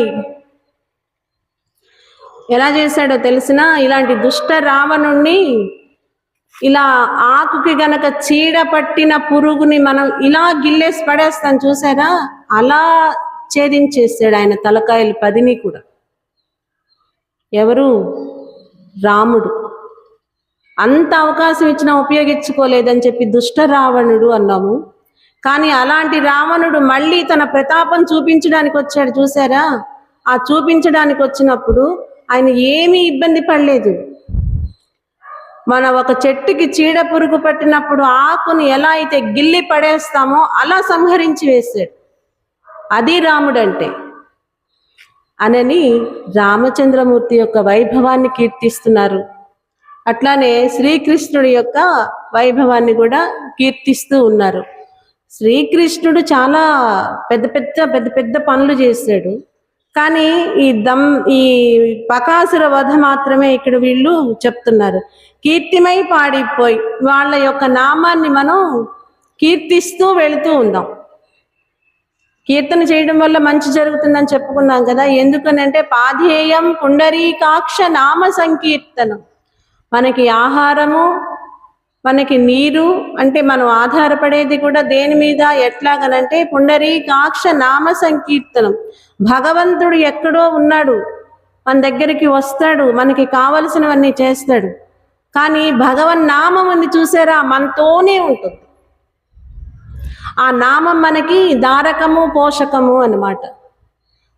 ఎలా చేశాడో తెలిసినా, ఇలాంటి దుష్ట రావణుణ్ణి ఇలా ఆకుకి గనక చీడ పట్టిన పురుగుని మనం ఇలా గిల్లేసి పడేస్తాం చూసారా, అలా ఛేదించేసాడు ఆయన తలకాయలు 10ని కూడా. ఎవరు? రాముడు. అంత అవకాశం ఇచ్చినా ఉపయోగించుకోలేదని చెప్పి దుష్ట రావణుడు అన్నాము. కానీ అలాంటి రావణుడు మళ్ళీ తన ప్రతాపం చూపించడానికి వచ్చాడు చూసారా. ఆ చూపించడానికి వచ్చినప్పుడు ఆయన ఏమీ ఇబ్బంది పడలేదు. మన ఒక చెట్టుకి చీడ పురుగు పట్టినప్పుడు ఆకుని ఎలా అయితే గిల్లి పడేస్తామో అలా సంహరించి వేశాడు. అది రాముడు అంటే అనని రామచంద్రమూర్తి యొక్క వైభవాన్ని కీర్తిస్తున్నారు. అట్లానే శ్రీకృష్ణుడి యొక్క వైభవాన్ని కూడా కీర్తిస్తూ ఉన్నారు. శ్రీకృష్ణుడు చాలా పెద్ద పెద్ద పనులు చేశాడు. కానీ ఈ బకాసుర వధ మాత్రమే ఇక్కడ వీళ్ళు చెప్తున్నారు. కీర్తిమై పాడిపోయి వాళ్ళ యొక్క నామాన్ని మనం కీర్తిస్తూ వెళుతూ ఉందాం. కీర్తన చేయడం వల్ల మంచి జరుగుతుందని చెప్పుకున్నాం కదా. ఎందుకనంటే పాధేయం పుండరీకాక్ష నామ సంకీర్తనం. మనకి ఆహారము, మనకి నీరు, అంటే మనం ఆధారపడేది కూడా దేని మీద, ఎట్లాగనంటే పుండరీకాక్ష నామ సంకీర్తనం. భగవంతుడు ఎక్కడో ఉన్నాడు, మన దగ్గరికి వస్తాడు, మనకి కావలసినవన్నీ చేస్తాడు. కానీ భగవన్ నామం ఉంది చూసారా, మనతోనే ఉంటుంది. ఆ నామం మనకి దారకము పోషకము అన్నమాట.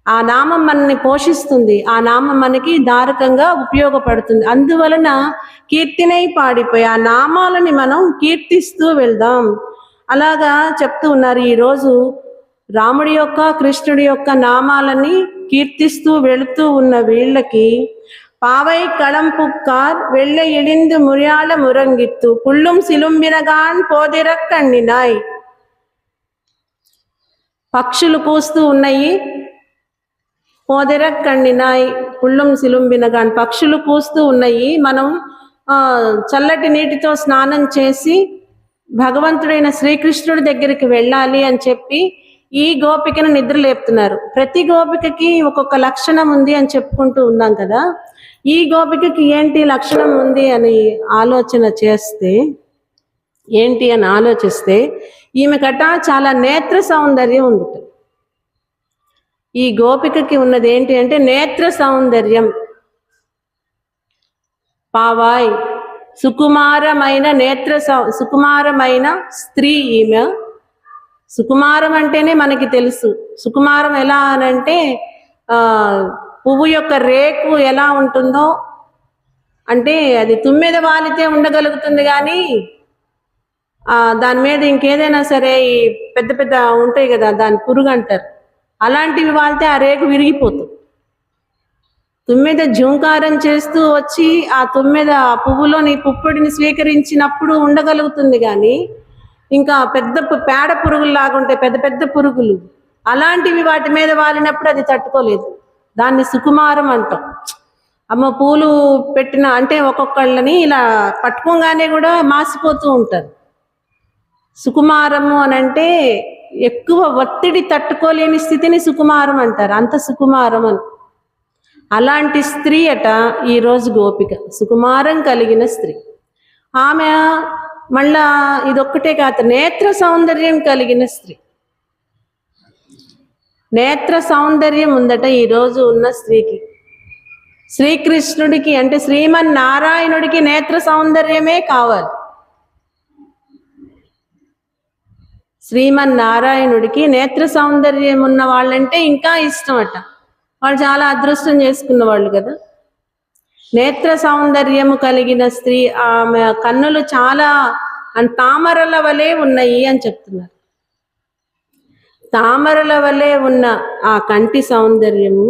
ఆ నామం మనల్ని పోషిస్తుంది, ఆ నామం మనకి దారకంగా ఉపయోగపడుతుంది. అందువలన కీర్తినై పాడిపోయి ఆ నామాలని మనం కీర్తిస్తూ వెళ్దాం. అలాగా చెప్తూ ఉన్నారు. ఈరోజు రాముడి యొక్క కృష్ణుడి యొక్క నామాలని కీర్తిస్తూ వెళుతూ ఉన్న వీళ్ళకి పావై కళం పుక్కార్ వెళ్ళ ఇడిందు ముర్యాళ మురంగిత్తు పుల్లుం సిలుంబినగాన్ పోదిరక్కణ్ణినాయ్. పక్షులు కూస్తూ ఉన్నాయి. పోదిరక్కణ్ణినాయ్ పుల్లుం సిలుంబినగాన్, పక్షులు కూస్తూ ఉన్నాయి. మనం చల్లటి నీటితో స్నానం చేసి భగవంతుడైన శ్రీకృష్ణుడి దగ్గరికి వెళ్ళాలి అని చెప్పి ఈ గోపికను నిద్ర లేపుతున్నారు. ప్రతి గోపికకి ఒక్కొక్క లక్షణం ఉంది అని చెప్పుకుంటూ ఉన్నాం కదా. ఈ గోపికకి ఏంటి లక్షణం ఉంది అని ఆలోచిస్తే ఈమెకట చాలా నేత్ర సౌందర్యం ఉంది. ఈ గోపికకి ఉన్నది ఏంటి అంటే నేత్ర సౌందర్యం. పావాయ్ సుకుమారమైన స్త్రీ ఈమె. సుకుమారం అంటేనే మనకి తెలుసు. సుకుమారం ఎలా అనంటే పువ్వు యొక్క రేకు ఎలా ఉంటుందో, అంటే అది తుమ్మెద వాలితే ఉండగలుగుతుంది కానీ దాని మీద ఇంకేదైనా సరే ఈ పెద్ద పెద్ద ఉంటాయి కదా, దాని పురుగు అంటారు, అలాంటివి వాలితే ఆ రేకు విరిగిపోతుంది. తుమ్మెద ఝూంకారం చేస్తూ వచ్చి ఆ తుమ్మెద ఆ పువ్వులోని పుప్పొడిని స్వీకరించినప్పుడు ఉండగలుగుతుంది కానీ ఇంకా పెద్ద పేడ పురుగులు లాగుంటాయి, పెద్ద పెద్ద పురుగులు, అలాంటివి వాటి మీద వాలినప్పుడు అది తట్టుకోలేదు. దాన్ని సుకుమారం అంటాం. అమ్మ పూలు పెట్టిన అంటే ఒక్కొక్కళ్ళని ఇలా పట్టుకోగానే కూడా మాసిపోతూ ఉంటారు. సుకుమారము అని అంటే ఎక్కువ ఒత్తిడి తట్టుకోలేని స్థితిని సుకుమారం అంటారు. అంత సుకుమారం అని. అలాంటి స్త్రీ అట ఈరోజు గోపిక, సుకుమారం కలిగిన స్త్రీ. ఆమె మళ్ళా ఇదొక్కటే కాదు, నేత్ర సౌందర్యం కలిగిన స్త్రీ. నేత్ర సౌందర్యం ఉందట ఈరోజు ఉన్న స్త్రీకి. శ్రీకృష్ణుడికి అంటే శ్రీమన్నారాయణుడికి నేత్ర సౌందర్యమే కావాలి. శ్రీమన్నారాయణుడికి నేత్ర సౌందర్యం ఉన్న వాళ్ళంటే ఇంకా ఇష్టం అట. వాళ్ళు చాలా అదృష్టం చేసుకున్న వాళ్ళు కదా. నేత్ర సౌందర్యము కలిగిన స్త్రీ. ఆమె కన్నులు చాలా తామరల వలె ఉన్నాయి అని చెప్తున్నారు. తామరల వలె ఉన్న ఆ కంటి సౌందర్యము,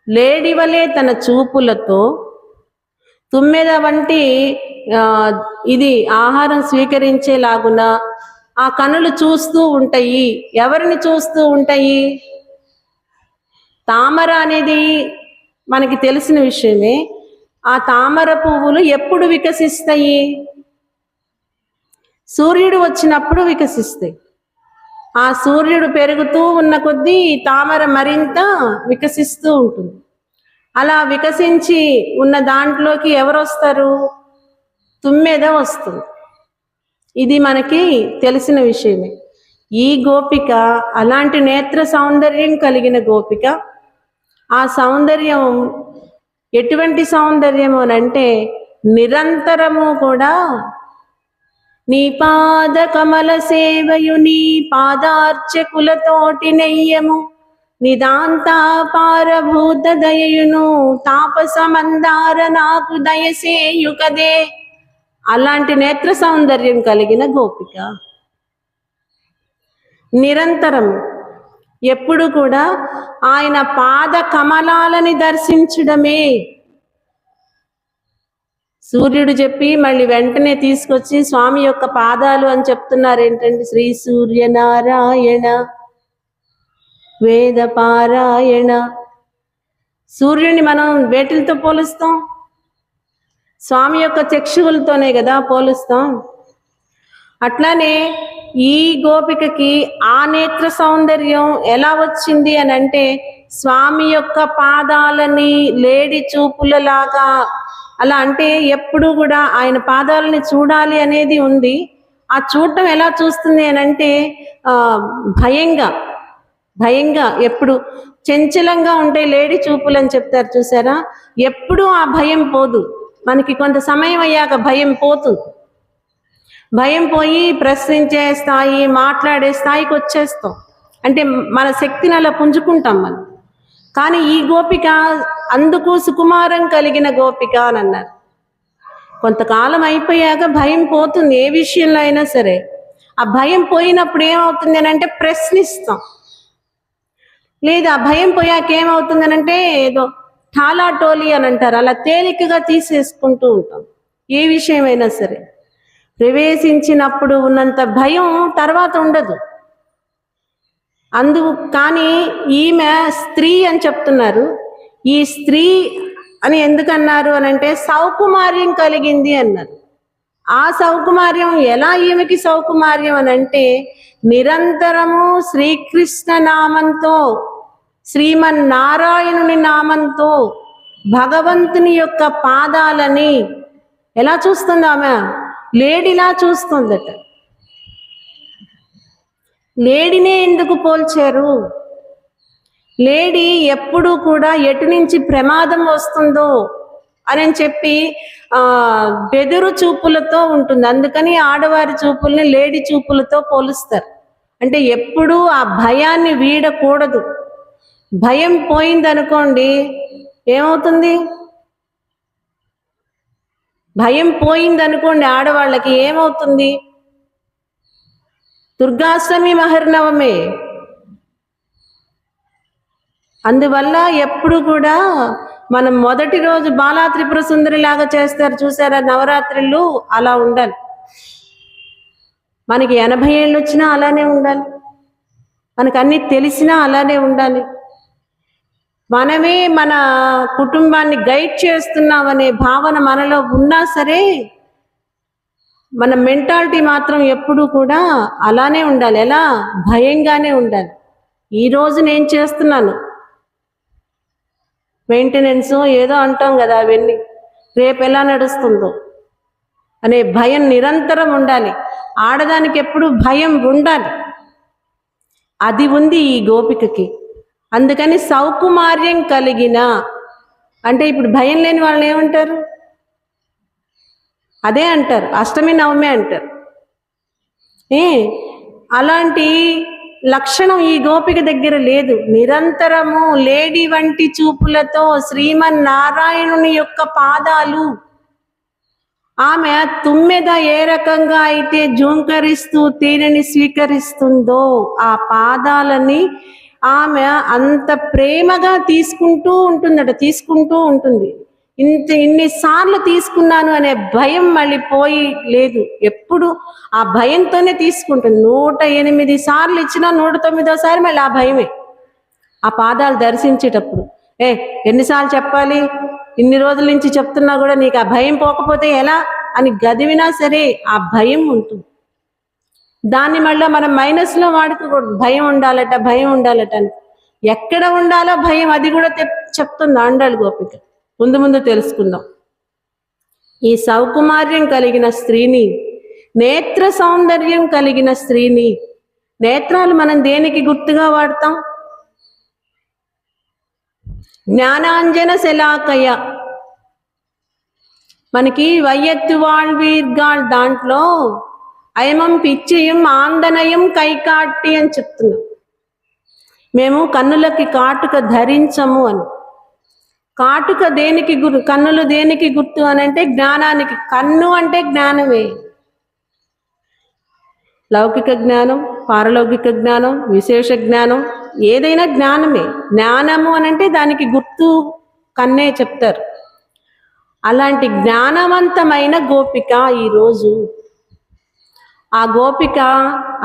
లేడి వలె తన చూపులతో, తుమ్మెద వంటి ఇది ఆహారం స్వీకరించేలాగున ఆ కన్నులు చూస్తూ ఉంటాయి. ఎవరిని చూస్తూ ఉంటాయి? తామర అనేది మనకి తెలిసిన విషయమే. ఆ తామర పువ్వులు ఎప్పుడు వికసిస్తాయి? సూర్యుడు వచ్చినప్పుడు వికసిస్తాయి. ఆ సూర్యుడు పెరుగుతూ ఉన్న కొద్దీ తామర మరింత వికసిస్తూ ఉంటుంది. అలా వికసించి ఉన్న దాంట్లోకి ఎవరు వస్తారు? తుమ్మెద వస్తుంది. ఇది మనకి తెలిసిన విషయమే. ఈ గోపిక అలాంటి నేత్ర సౌందర్యం కలిగిన గోపిక. ఆ సౌందర్యం ఎటువంటి సౌందర్యము అనంటే నిరంతరము కూడా నీ పాద కమల సేవయు నీ పాదార్చకులతోటి నెయ్యము నిదాంతా పారభూత దయయును తాపస మందార నాకు దయసేయు కదే. అలాంటి నేత్ర సౌందర్యం కలిగిన గోపిక. నిరంతరం ఎప్పుడు కూడా ఆయన పాద కమలాలని దర్శించడమే. సూర్యుడు చెప్పి మళ్ళీ వెంటనే తీసుకొచ్చి స్వామి యొక్క పాదాలు అని చెప్తున్నారు. ఏంటంటే శ్రీ సూర్యనారాయణ వేద పారాయణ. సూర్యుని మనం వేటిలతో పోలుస్తాం? స్వామి యొక్క చక్షువులతోనే కదా పోలుస్తాం. అట్లానే ఈ గోపికకి ఆ నేత్ర సౌందర్యం ఎలా వచ్చింది అని అంటే స్వామి యొక్క పాదాలని లేడి చూపులలాగా, అలా అంటే ఎప్పుడు కూడా ఆయన పాదాలని చూడాలి అనేది ఉంది. ఆ చూడటం ఎలా చూస్తుంది అని అంటే భయంగా ఎప్పుడు చంచలంగా ఉంటాయి లేడి చూపులు అని చెప్తారు చూసారా. ఎప్పుడు ఆ భయం పోదు. మనకి కొంత సమయం అయ్యాక భయం పోతుంది. భయం పోయి ప్రశ్నించే స్థాయి, మాట్లాడే స్థాయికి వచ్చేస్తాం. అంటే మన శక్తిని అలా పుంజుకుంటాం మనం. కానీ ఈ గోపిక అందుకు సుకుమారం కలిగిన గోపిక అని అన్నారు. కొంతకాలం అయిపోయాక భయం పోతుంది ఏ విషయంలో అయినా సరే. ఆ భయం పోయినప్పుడు ఏమవుతుంది అని అంటే ప్రశ్నిస్తాం. లేదు ఆ భయం పోయాక ఏమవుతుంది అని అంటే ఏదో ఠాలాటోలి అని అంటారు, అలా తేలికగా తీసేసుకుంటూ ఉంటాం ఏ విషయమైనా సరే. ప్రవేశించినప్పుడు ఉన్నంత భయం తర్వాత ఉండదు. కానీ ఈమె స్త్రీ అని చెప్తున్నారు. ఈ స్త్రీ అని ఎందుకన్నారు అని అంటే సౌకుమార్యం కలిగింది అన్నారు. ఆ సౌకుమార్యం ఎలా ఈమెకి సౌకుమార్యం అని అంటే నిరంతరము శ్రీకృష్ణ నామంతో, శ్రీమన్నారాయణుని నామంతో భగవంతుని యొక్క పాదాలని ఎలా చూస్తుంది ఆమె? లేడిలా చూస్తుందట. లేడినే ఎందుకు పోల్చారు? లేడీ ఎప్పుడూ కూడా ఎటు నుంచి ప్రమాదం వస్తుందో అని చెప్పి బెదురు చూపులతో ఉంటుంది. అందుకని ఆడవారి చూపుల్ని లేడీ చూపులతో పోలుస్తారు. అంటే ఎప్పుడూ ఆ భయాన్ని వీడకూడదు. భయం పోయిందనుకోండి ఏమవుతుంది? భయం పోయిందనుకోండి ఆడవాళ్ళకి ఏమవుతుంది? దుర్గాష్టమి మహర్నవమే. అందువల్ల ఎప్పుడు కూడా మనం మొదటి రోజు బాలా త్రిపుర సుందరి లాగా చేస్తారు చూసారా నవరాత్రులు, అలా ఉండాలి. మనకి 80 ఏళ్ళు వచ్చినా అలానే ఉండాలి. మనకు అన్ని తెలిసినా అలానే ఉండాలి. మనమే మన కుటుంబాన్ని గైడ్ చేస్తున్నామనే భావన మనలో ఉన్నా సరే మన మెంటాలిటీ మాత్రం ఎప్పుడూ కూడా అలానే ఉండాలి. ఎలా? భయంగానే ఉండాలి. ఈరోజు నేను చేస్తున్నాను మెయింటెనెన్స్ ఏదో అంటాం కదా, అవన్నీ రేపు ఎలా నడుస్తుందో అనే భయం నిరంతరం ఉండాలి. ఆడదానికి ఎప్పుడు భయం ఉండాలి. అది ఉంది ఈ గోపికకి. అందుకని సౌకుమార్యం కలిగిన అంటే ఇప్పుడు భయం లేని వాళ్ళని ఏమంటారు? అదే అంటారు, అష్టమి నవమి అంటారు. అలాంటి లక్షణం ఈ గోపిక దగ్గర లేదు. నిరంతరము లేడీ వంటి చూపులతో శ్రీమన్నారాయణుని యొక్క పాదాలు, ఆమె తుమ్మెద ఏ రకంగా అయితే జూంకరిస్తూ తేనెని స్వీకరిస్తుందో ఆ పాదాలని ఆమె అంత ప్రేమగా తీసుకుంటూ ఉంటుంది. ఇన్నిసార్లు తీసుకున్నాను అనే భయం మళ్ళీ పోయి లేదు. ఎప్పుడు ఆ భయంతోనే తీసుకుంటుంది. 108 సార్లు ఇచ్చినా 109వ మళ్ళీ ఆ భయమే. ఆ పాదాలు దర్శించేటప్పుడు ఎన్నిసార్లు చెప్పాలి, ఇన్ని రోజుల నుంచి చెప్తున్నా కూడా నీకు ఆ భయం పోకపోతే ఎలా అని గదివినా సరే ఆ భయం ఉంటుంది. దాన్ని మళ్ళీ మనం మైనస్లో వాడుకోకూడదు. భయం ఉండాలట అని. ఎక్కడ ఉండాలో భయం అది కూడా చెప్తుంది ఆండాళ్ గోపిక. ముందు తెలుసుకుందాం. ఈ సౌకుమార్యం కలిగిన స్త్రీని, నేత్ర సౌందర్యం కలిగిన స్త్రీని, నేత్రాలు మనం దేనికి గుర్తుగా వాడతాం? జ్ఞానాంజన శలాకయ. మనకి వయ్యత్తు வாழ்வீர்கள் దాంట్లో అయమం పిచ్చియం ఆందనయం కైకాట్టి అని చెప్తున్నాం. మేము కన్నులకి కాటుక ధరించము అని. కాటుక దేనికి కన్నులు దేనికి గుర్తు అని అంటే జ్ఞానానికి. కన్ను అంటే జ్ఞానమే. లౌకిక జ్ఞానం, పారలౌకిక జ్ఞానం, విశేష జ్ఞానం, ఏదైనా జ్ఞానమే. జ్ఞానము అని అంటే దానికి గుర్తు కన్నే చెప్తారు. అలాంటి జ్ఞానవంతమైన గోపిక ఈరోజు. ఆ గోపిక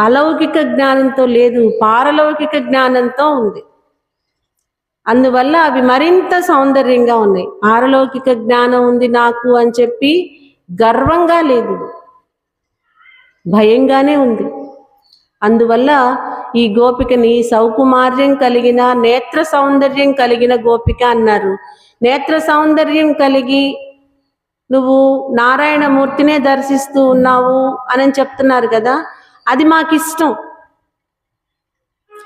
అలౌకిక జ్ఞానంతో లేదు, పారలౌకిక జ్ఞానంతో ఉంది. అందువల్ల అవి మరింత సౌందర్యంగా ఉన్నాయి. పారలౌకిక జ్ఞానం ఉంది నాకు అని చెప్పి గర్వంగా లేదు, భయంగానే ఉంది. అందువల్ల ఈ గోపికని సౌకుమార్యం కలిగిన, నేత్ర సౌందర్యం కలిగిన గోపిక అన్నారు. నేత్ర సౌందర్యం కలిగి నువ్వు నారాయణమూర్తినే దర్శిస్తూ ఉన్నావు అని చెప్తున్నారు కదా, అది మాకు ఇష్టం.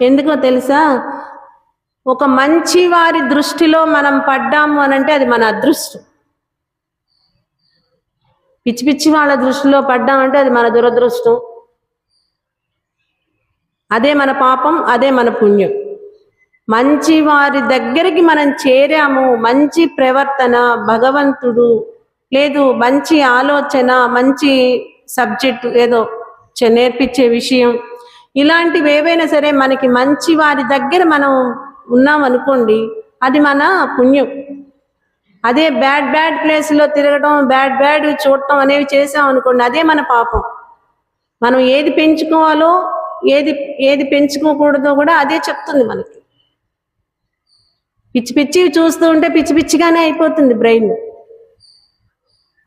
ఎందుకో తెలుసా? ఒక మంచి వారి దృష్టిలో మనం పడ్డాము అని అంటే అది మన అదృష్టం. పిచ్చి వాళ్ళ దృష్టిలో పడ్డామంటే అది మన దురదృష్టం. అదే మన పాపం, అదే మన పుణ్యం. మంచి వారి దగ్గరికి మనం చేరాము, మంచి ప్రవర్తన, భగవంతుడు లేదు, మంచి ఆలోచన, మంచి సబ్జెక్టు ఏదో నేర్పించే విషయం, ఇలాంటివి ఏవైనా సరే మనకి మంచి వారి దగ్గర మనం ఉన్నాం అనుకోండి, అది మన పుణ్యం. అదే బ్యాడ్ ప్లేస్లో తిరగడం, బ్యాడ్ చూడటం అనేవి చేసాం అనుకోండి, అదే మన పాపం. మనం ఏది పెంచుకోవాలో ఏది పెంచుకోకూడదో కూడా అదే చెప్తుంది మనకి. పిచ్చివి చూస్తూ ఉంటే పిచ్చిగానే అయిపోతుంది బ్రెయిన్.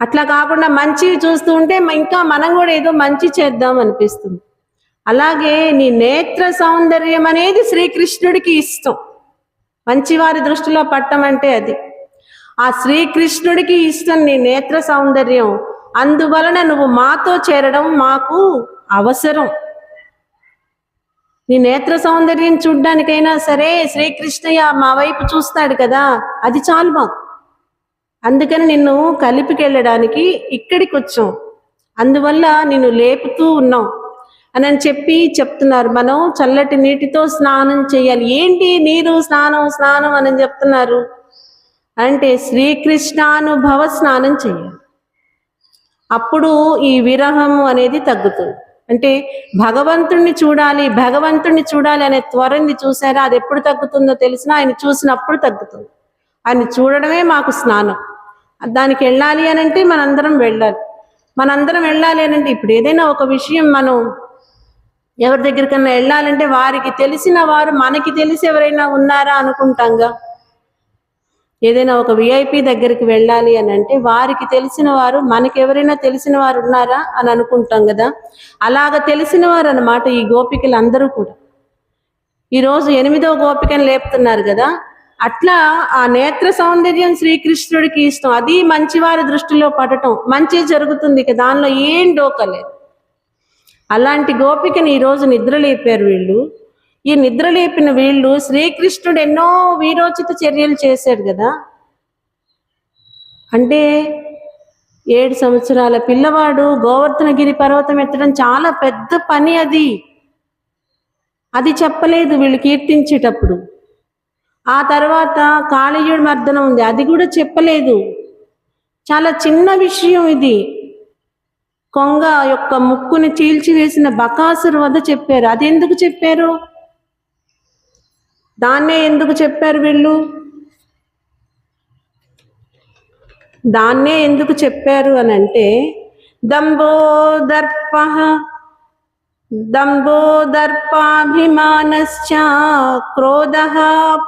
అట్లా కాకుండా మంచివి చూస్తూ ఉంటే ఇంకా మనం కూడా ఏదో మంచి చేద్దాం అనిపిస్తుంది. అలాగే నీ నేత్ర సౌందర్యం అనేది శ్రీకృష్ణుడికి ఇష్టం. మంచివారి దృష్టిలో పట్టం అంటే అది. ఆ శ్రీకృష్ణుడికి ఇష్టం నీ నేత్ర సౌందర్యం. అందువలన నువ్వు మాతో చేరడం మాకు అవసరం. నీ నేత్ర సౌందర్యం చూడ్డానికైనా సరే శ్రీకృష్ణయ్య మా వైపు చూస్తాడు కదా, అది చాలు మాకు. అందుకని నిన్ను కలిపికెళ్ళడానికి ఇక్కడికి వచ్చాం, అందువల్ల నిన్ను లేపుతూ ఉన్నాం అని చెప్తున్నారు. మనం చల్లటి నీటితో స్నానం చేయాలి. ఏంటి నీరు స్నానం అని చెప్తున్నారు అంటే శ్రీకృష్ణానుభవ స్నానం చేయాలి. అప్పుడు ఈ విరహము అనేది తగ్గుతుంది. అంటే భగవంతుణ్ణి చూడాలి అనే త్వరని చూసారా, అది ఎప్పుడు తగ్గుతుందో తెలిసినా ఆయన చూసినప్పుడు తగ్గుతుంది. ఆయన చూడడమే మాకు స్నానం. దానికి వెళ్ళాలి అని అంటే మనందరం వెళ్ళాలి అని అంటే ఇప్పుడు ఏదైనా ఒక విషయం మనం ఎవరి దగ్గరికన్నా వెళ్ళాలంటే వారికి తెలిసిన వారు మనకి తెలిసి ఎవరైనా ఉన్నారా అనుకుంటాంగా. ఏదైనా ఒక విఐపి దగ్గరికి వెళ్ళాలి అని అంటే వారికి తెలిసిన వారు, మనకి ఎవరైనా తెలిసిన వారు ఉన్నారా అని అనుకుంటాం కదా. అలాగ తెలిసిన వారు అన్నమాట ఈ గోపికలు అందరూ కూడా. ఈరోజు 8వ గోపికను లేపుతున్నారు కదా, అట్లా ఆ నేత్ర సౌందర్యం శ్రీకృష్ణుడికి ఇష్టం. అది మంచివారి దృష్టిలో పడటం, మంచి జరుగుతుంది, దానిలో ఏం డోకలేదు. అలాంటి గోపికని ఈరోజు నిద్రలేపారు వీళ్ళు. ఈ నిద్రలేపిన వీళ్ళు శ్రీకృష్ణుడు ఎన్నో వీరోచిత చర్యలు చేశాడు కదా. అంటే 7 సంవత్సరాల పిల్లవాడు గోవర్ధనగిరి పర్వతం ఎత్తడం చాలా పెద్ద పని. అది చెప్పలేదు వీళ్ళు కీర్తించేటప్పుడు. ఆ తర్వాత కాళీయుడి మర్దనం ఉంది, అది కూడా చెప్పలేదు. చాలా చిన్న విషయం ఇది. కొంగ యొక్క ముక్కుని చీల్చివేసిన బకాసురు వద్ద చెప్పారు. అది ఎందుకు చెప్పారు? దాన్నే ఎందుకు చెప్పారు వీళ్ళు? దాన్నే ఎందుకు చెప్పారు అని అంటే దంభోదర్పాభిమానశ్చ క్రోధః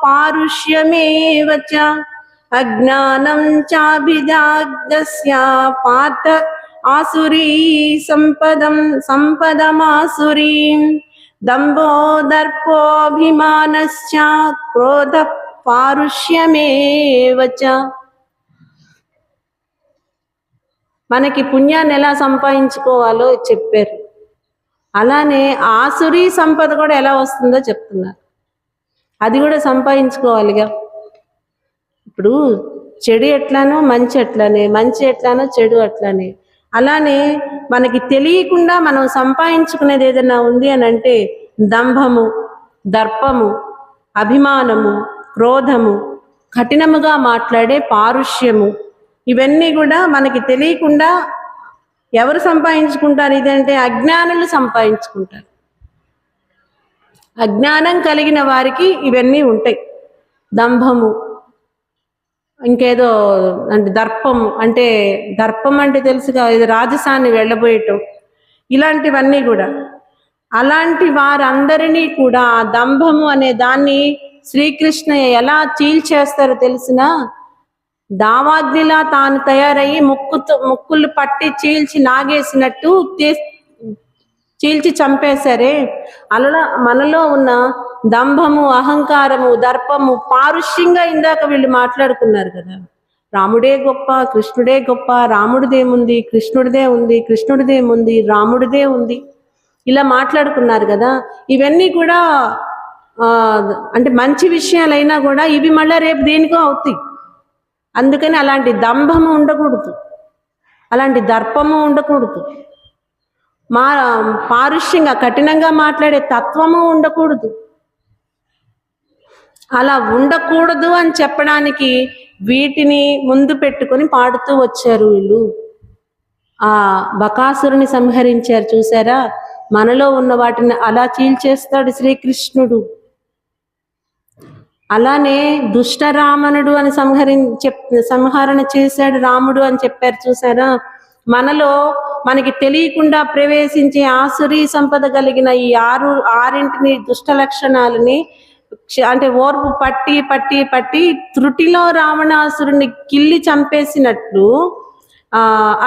పారుష్యమేవ చ అజ్ఞానం చాభిదాగ్ధస్య పార్థ ఆసురీ సంపదమాసురీం. దంభోదర్పోభిమానశ్చ క్రోధ పారుష్యమేవ చ. మనకి పుణ్యాన్ని ఎలా సంపాదించుకోవాలో చెప్పారు. అలానే ఆసురీ సంపద కూడా ఎలా వస్తుందో చెప్తున్నారు. అది కూడా సంపాదించుకోవాలిగా. ఇప్పుడు చెడు ఎట్లానో మంచి ఎట్లానే, మంచి ఎట్లానో చెడు అట్లానే. అలానే మనకి తెలియకుండా మనం సంపాదించుకునేది ఏదైనా ఉంది అని అంటే దంభము, దర్పము, అభిమానము, క్రోధము, కఠినముగా మాట్లాడే పారుష్యము, ఇవన్నీ కూడా మనకి తెలియకుండా ఎవరు సంపాదించుకుంటారు? ఇదంటే అజ్ఞానులు సంపాదించుకుంటారు. అజ్ఞానం కలిగిన వారికి ఇవన్నీ ఉంటాయి. దంభము, ఇంకేదో అంటే దర్పం అంటే తెలుసుగా, ఇది రాజసాన్ని వెళ్ళబోయటం, ఇలాంటివన్నీ కూడా. అలాంటి వారందరినీ కూడా ఆ దంభము అనే దాన్ని శ్రీకృష్ణయ్య ఎలా చీల్చేస్తారో తెలిసిన, దావాగ్నిలా తాను తయారయ్యి ముక్కులు పట్టి చీల్చి నాగేసినట్టు చీల్చి చంపేశారే. అలా మనలో ఉన్న దంభము, అహంకారము, దర్పము, పారుష్యంగా ఇందాక వీళ్ళు మాట్లాడుకున్నారు కదా. రాముడే గొప్ప, కృష్ణుడే గొప్ప, రాముడిదేముంది, కృష్ణుడిదే ఉంది, కృష్ణుడిదేముంది, రాముడిదే ఉంది, ఇలా మాట్లాడుకున్నారు కదా. ఇవన్నీ కూడా అంటే మంచి విషయాలైనా కూడా ఇవి మళ్ళీ రేపు దేనికో అవుతాయి. అందుకని అలాంటి దంభము ఉండకూడదు, అలాంటి దర్పము ఉండకూడదు, పారుష్యంగా కఠినంగా మాట్లాడే తత్వము ఉండకూడదు. అలా ఉండకూడదు అని చెప్పడానికి వీటిని ముందు పెట్టుకొని పాడుతూ వచ్చారు వీళ్ళు. ఆ బకాసురుని సంహరించారు చూసారా. మనలో ఉన్న వాటిని అలా చీల్చేస్తాడు శ్రీకృష్ణుడు. అలానే దుష్టరామనుడు అని సంహరణ చేశాడు రాముడు అని చెప్పారు చూసారా. మనకి తెలియకుండా ప్రవేశించే ఆసురీ సంపద కలిగిన ఈ ఆరింటిని దుష్ట లక్షణాలని అంటే ఓర్పు పట్టి పట్టి పట్టి త్రుటిలో రావణాసురుని కిల్లి చంపేసినట్లు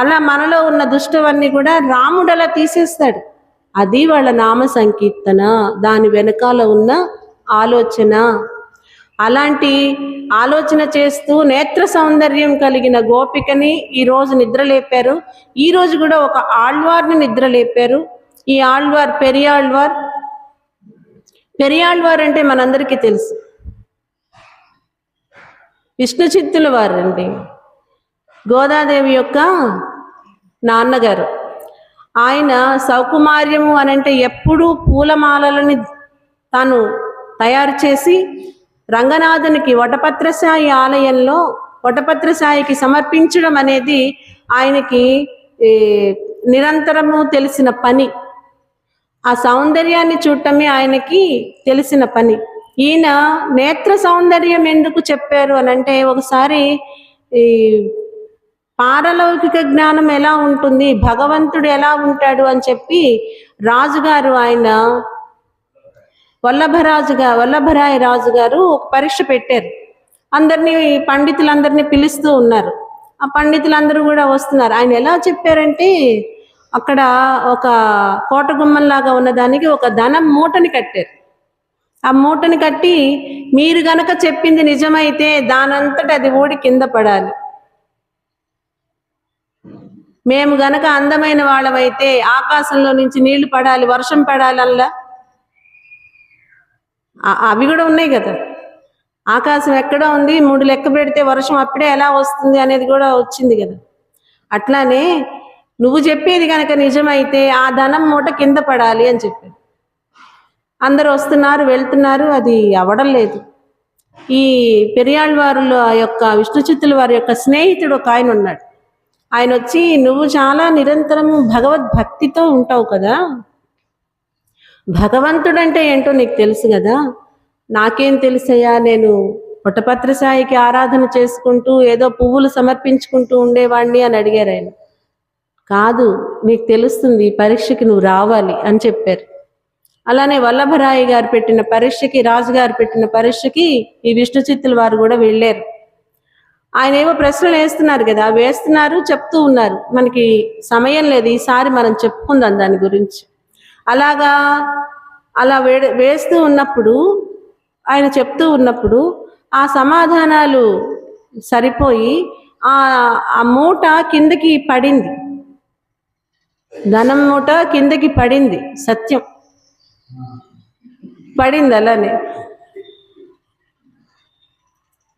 అలా మనలో ఉన్న దుష్టవన్నీ కూడా రాముడు అలా తీసేస్తాడు. అది వాళ్ళ నామ సంకీర్తన, దాని వెనకాల ఉన్న ఆలోచన. అలాంటి ఆలోచన చేస్తూ నేత్ర సౌందర్యం కలిగిన గోపికని ఈరోజు నిద్రలేపారు. ఈరోజు కూడా ఒక ఆళ్వార్ని నిద్రలేపారు. ఈ ఆళ్వార్ పెరియాళ్వార్ అంటే మనందరికీ తెలుసు, విష్ణు చిత్తుల వారండి, గోదాదేవి యొక్క నాన్నగారు. ఆయన సౌకుమార్యము అనంటే ఎప్పుడూ పూలమాలలని తాను తయారు చేసి రంగనాథునికి వటపత్రసాయి ఆలయంలో వటపత్రసాయికి సమర్పించడం అనేది ఆయనకి నిరంతరము తెలిసిన పని. ఆ సౌందర్యాన్ని చూడటమే ఆయనకి తెలిసిన పని. ఈయన నేత్ర సౌందర్యం ఎందుకు చెప్పారు అనంటే, ఒకసారి ఈ పారలౌకిక జ్ఞానం ఎలా ఉంటుంది, భగవంతుడు ఎలా ఉంటాడు అని చెప్పి రాజుగారు, ఆయన వల్లభరాయ రాజు గారు ఒక పరీక్ష పెట్టారు. పండితులందరినీ పిలుస్తూ ఉన్నారు. ఆ పండితులందరూ కూడా వస్తున్నారు. ఆయన ఎలా చెప్పారంటే, అక్కడ ఒక కోట గుమ్మంలాగా ఉన్నదానికి ఒక ధనం మూటని కట్టారు. ఆ మూటని కట్టి, మీరు గనక చెప్పింది నిజమైతే దానంతట అది ఊడి కింద పడాలి, మేము గనక అందమైన వాళ్ళమైతే ఆకాశంలో నుంచి నీళ్లు పడాలి, వర్షం పడాలి. అలా అవి కూడా ఉన్నాయి కదా. ఆకాశం ఎక్కడ ఉంది, 3 లెక్క పెడితే వర్షం అప్పుడే ఎలా వస్తుంది అనేది కూడా వచ్చింది కదా. అట్లానే నువ్వు చెప్పేది కనుక నిజమైతే ఆ ధనం మూట కింద పడాలి అని చెప్పారు. అందరు వస్తున్నారు, వెళ్తున్నారు, అది అవ్వడం లేదు. ఈ పెరియాళ్వారుల యొక్క విష్ణు చిత్తుల వారి యొక్క స్నేహితుడు ఒక ఆయన ఉన్నాడు. ఆయన వచ్చి, నువ్వు చాలా నిరంతరము భగవద్భక్తితో ఉంటావు కదా, భగవంతుడంటే ఏంటో నీకు తెలుసు కదా, నాకేం తెలుసయ్యా, నేను వటపత్రసాయికి ఆరాధన చేసుకుంటూ ఏదో పువ్వులు సమర్పించుకుంటూ ఉండేవాడిని అని అడిగారు ఆయన. కాదు, నీకు తెలుస్తుంది, పరీక్షకి నువ్వు రావాలి అని చెప్పారు. అలానే వల్లభరాయి గారు పెట్టిన పరీక్షకి, రాజుగారు పెట్టిన పరీక్షకి ఈ విష్ణు చిత్తుల వారు కూడా వెళ్ళారు. ఆయన ఏవో ప్రశ్నలు వేస్తున్నారు, చెప్తూ ఉన్నారు. మనకి సమయం లేదు, ఈసారి మనం చెప్పుకుందాం దాని గురించి. అలా వేస్తూ ఉన్నప్పుడు, ఆయన చెప్తూ ఉన్నప్పుడు ఆ సమాధానాలు సరిపోయి ఆ మూట కిందకి పడింది, ధనం మూట కిందకి పడింది, సత్యం పడింది. అలానే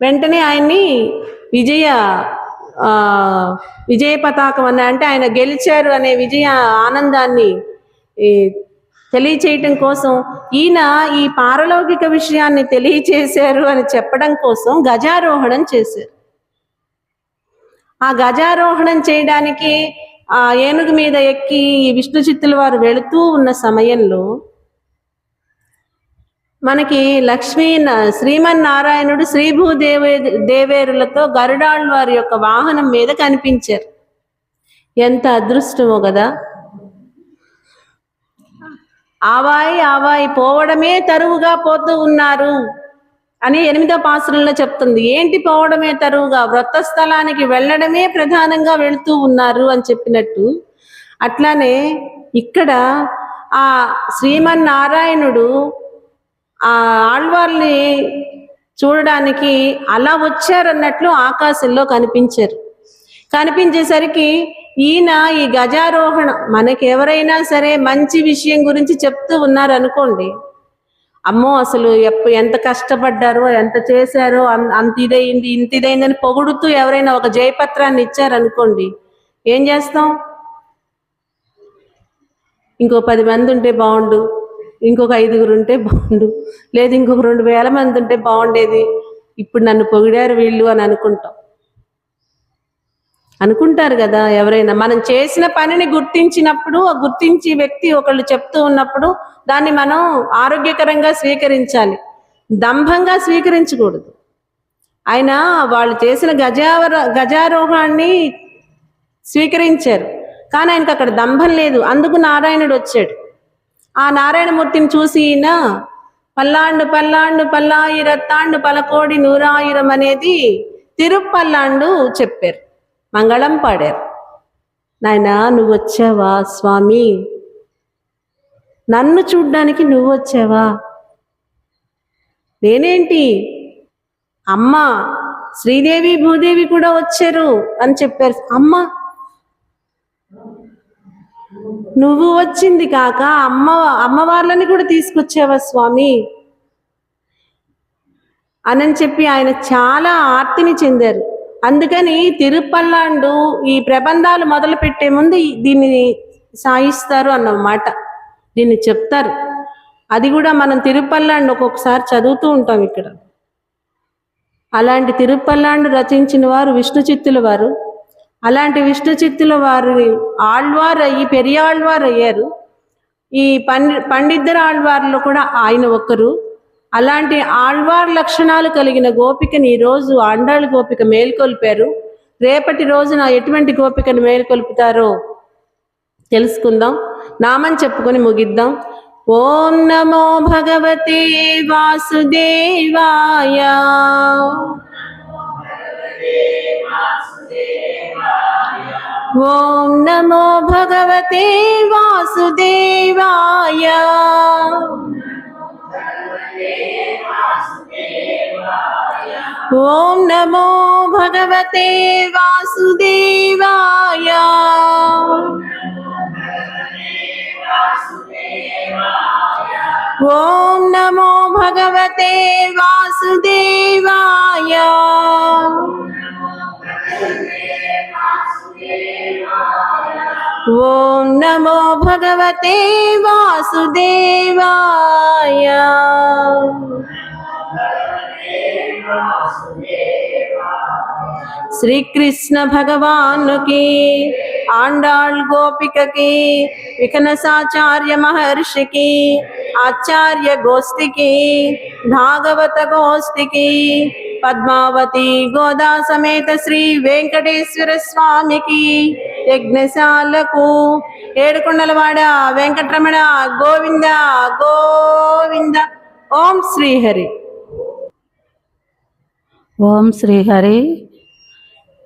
వెంటనే ఆయన్ని విజయ పతాకం అంటే ఆయన గెలిచారు అనే విజయ ఆనందాన్ని తెలియచేయటం కోసం, ఈయన ఈ పారలౌకిక విషయాన్ని తెలియచేశారు అని చెప్పడం కోసం గజారోహణం చేశారు. ఆ గజారోహణం చేయడానికి ఆ ఏనుగు మీద ఎక్కి ఈ విష్ణు చిత్తుల వారు వెళుతూ ఉన్న సమయంలో మనకి శ్రీమన్నారాయణుడు దేవేరులతో గరుడాళ్వారి యొక్క వాహనం మీద కనిపించారు. ఎంత అదృష్టమో కదా. ఆవాయి పోవడమే తరువుగా పోతూ ఉన్నారు అని 8వ పాసురంలో చెప్తుంది. ఏంటి పోవడమే తరువుగా, వ్రత స్థలానికి వెళ్ళడమే ప్రధానంగా వెళుతూ ఉన్నారు అని చెప్పినట్టు, అట్లానే ఇక్కడ ఆ శ్రీమన్నారాయణుడు ఆ ఆళ్వార్ని చూడడానికి అలా వచ్చారన్నట్లు ఆకాశంలో కనిపించేసరికి ఈయన ఈ గజారోహణ, మనకి ఎవరైనా సరే మంచి విషయం గురించి చెప్తూ ఉన్నారు అనుకోండి, అమ్మో అసలు ఎంత కష్టపడ్డారో, ఎంత చేశారో, అంత ఇదైంది ఇంత ఇదైందని పొగుడుతూ ఎవరైనా ఒక జయపత్రాన్ని ఇచ్చారనుకోండి, ఏం చేస్తాం? ఇంకో 10 మంది ఉంటే బాగుండు, ఇంకొక 5గురు ఉంటే బాగుండు, లేదు ఇంకొక 2000 మంది ఉంటే బాగుండేది, ఇప్పుడు నన్ను పొగిడారు వీళ్ళు అని అనుకుంటాం. అనుకుంటారు కదా ఎవరైనా. మనం చేసిన పనిని గుర్తించినప్పుడు, ఆ గుర్తించి వ్యక్తి ఒకళ్ళు చెప్తూ ఉన్నప్పుడు దాన్ని మనం ఆరోగ్యకరంగా స్వీకరించాలి, దంభంగా స్వీకరించకూడదు. ఆయన వాళ్ళు చేసిన గజారోహాన్ని స్వీకరించారు, కానీ ఆయనకు అక్కడ దంభం లేదు. అందుకు నారాయణుడు వచ్చాడు. ఆ నారాయణమూర్తిని చూసి ఈయన పల్లాండు పల్లాండు పల్లాయిరత్తాండు పలకోడి నూరాయిరం అనేది తిరుపల్లాండు చెప్పారు, మంగళం పాడారు. నాయన నువ్వు వచ్చావా స్వామి, నన్ను చూడ్డానికి నువ్వు వచ్చావా? నేనేంటి, అమ్మ శ్రీదేవి భూదేవి కూడా వచ్చారు అని చెప్పారు. అమ్మ నువ్వు వచ్చింది కాక అమ్మవార్లని కూడా తీసుకొచ్చావా స్వామి అని చెప్పి ఆయన చాలా ఆర్తిని చెందారు. అందుకని తిరుపల్లాండు ఈ ప్రబంధాలు మొదలు పెట్టే ముందు దీన్ని సాయిస్తారు అన్నమాట, దీన్ని చెప్తారు. అది కూడా మనం తిరుపల్లాండు ఒక్కొక్కసారి చదువుతూ ఉంటాం ఇక్కడ. అలాంటి తిరుపల్లాండు రచించిన వారు విష్ణు చిత్తుల వారు. అలాంటి విష్ణు చిత్తుల వారు ఆళ్వారు అయ్యి పెరియాళ్వారు అయ్యారు. ఈ పండిద్దరు ఆళ్వార్లో కూడా ఆయన ఒక్కరు. అలాంటి ఆళ్వార్ లక్షణాలు కలిగిన గోపికని ఈరోజు ఆండాళ్ గోపిక మేల్కొల్పారు. రేపటి రోజున ఎటువంటి గోపికను మేల్కొల్పుతారో తెలుసుకుందాం. నామం చెప్పుకొని ముగిద్దాం. ఓం నమో భగవతే వాసుదేవాయ. ఓం నమో భగవతే వాసుదేవాయ. ఓం నమో భగవతే వాసుదేవాయ. ఓం నమో భగవతే వాసుదేవాయ. ఓం నమో భగవతే వాసుదేవాయ. श्री कृष्ण भगवान की, आंडाल गोपिक की, विघ्नसाचार्य महर्षि की, आचार्य गोष्ठी की, भागवत गोष्ठी की, पद्मावती गोदा समेत श्री वेंकटेश्वर स्वामी की, यज्ञशाలకు ఏడుకొండలవాడ వెంకటరమణ గోవింద గోవింద. ఓం శ్రీహరి. ఓం శ్రీహరి.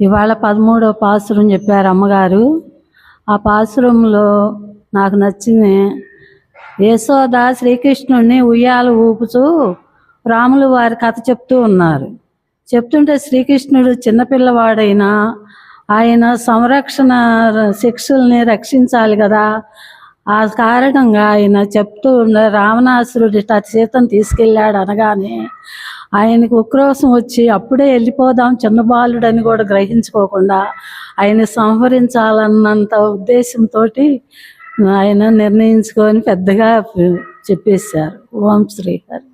ఇవాళ 13వ పాసురం చెప్పారు అమ్మగారు. ఆ పాసురంలో నాకు నచ్చింది, యశోద శ్రీకృష్ణుడిని ఉయ్యాల ఊపుతూ రాములు వారి కథ చెప్తూ ఉన్నారు. చెప్తుంటే శ్రీకృష్ణుడు చిన్నపిల్లవాడైనా ఆయన సంరక్షణ శిక్షుల్ని రక్షించాలి కదా, ఆ కారణంగా ఆయన చెప్తూ ఉండే రావణాసురుడి సీతను తీసుకెళ్ళాడు అనగానే ఆయనకు ఉక్రోషం వచ్చి అప్పుడే వెళ్ళిపోదాం చిన్న బాలుడని కూడా గ్రహించుకోకుండా ఆయన సంహరించాలన్నంత ఉద్దేశంతో ఆయన నిర్ణయించుకొని పెద్దగా చెప్పేశారు. ఓం శ్రీహరి.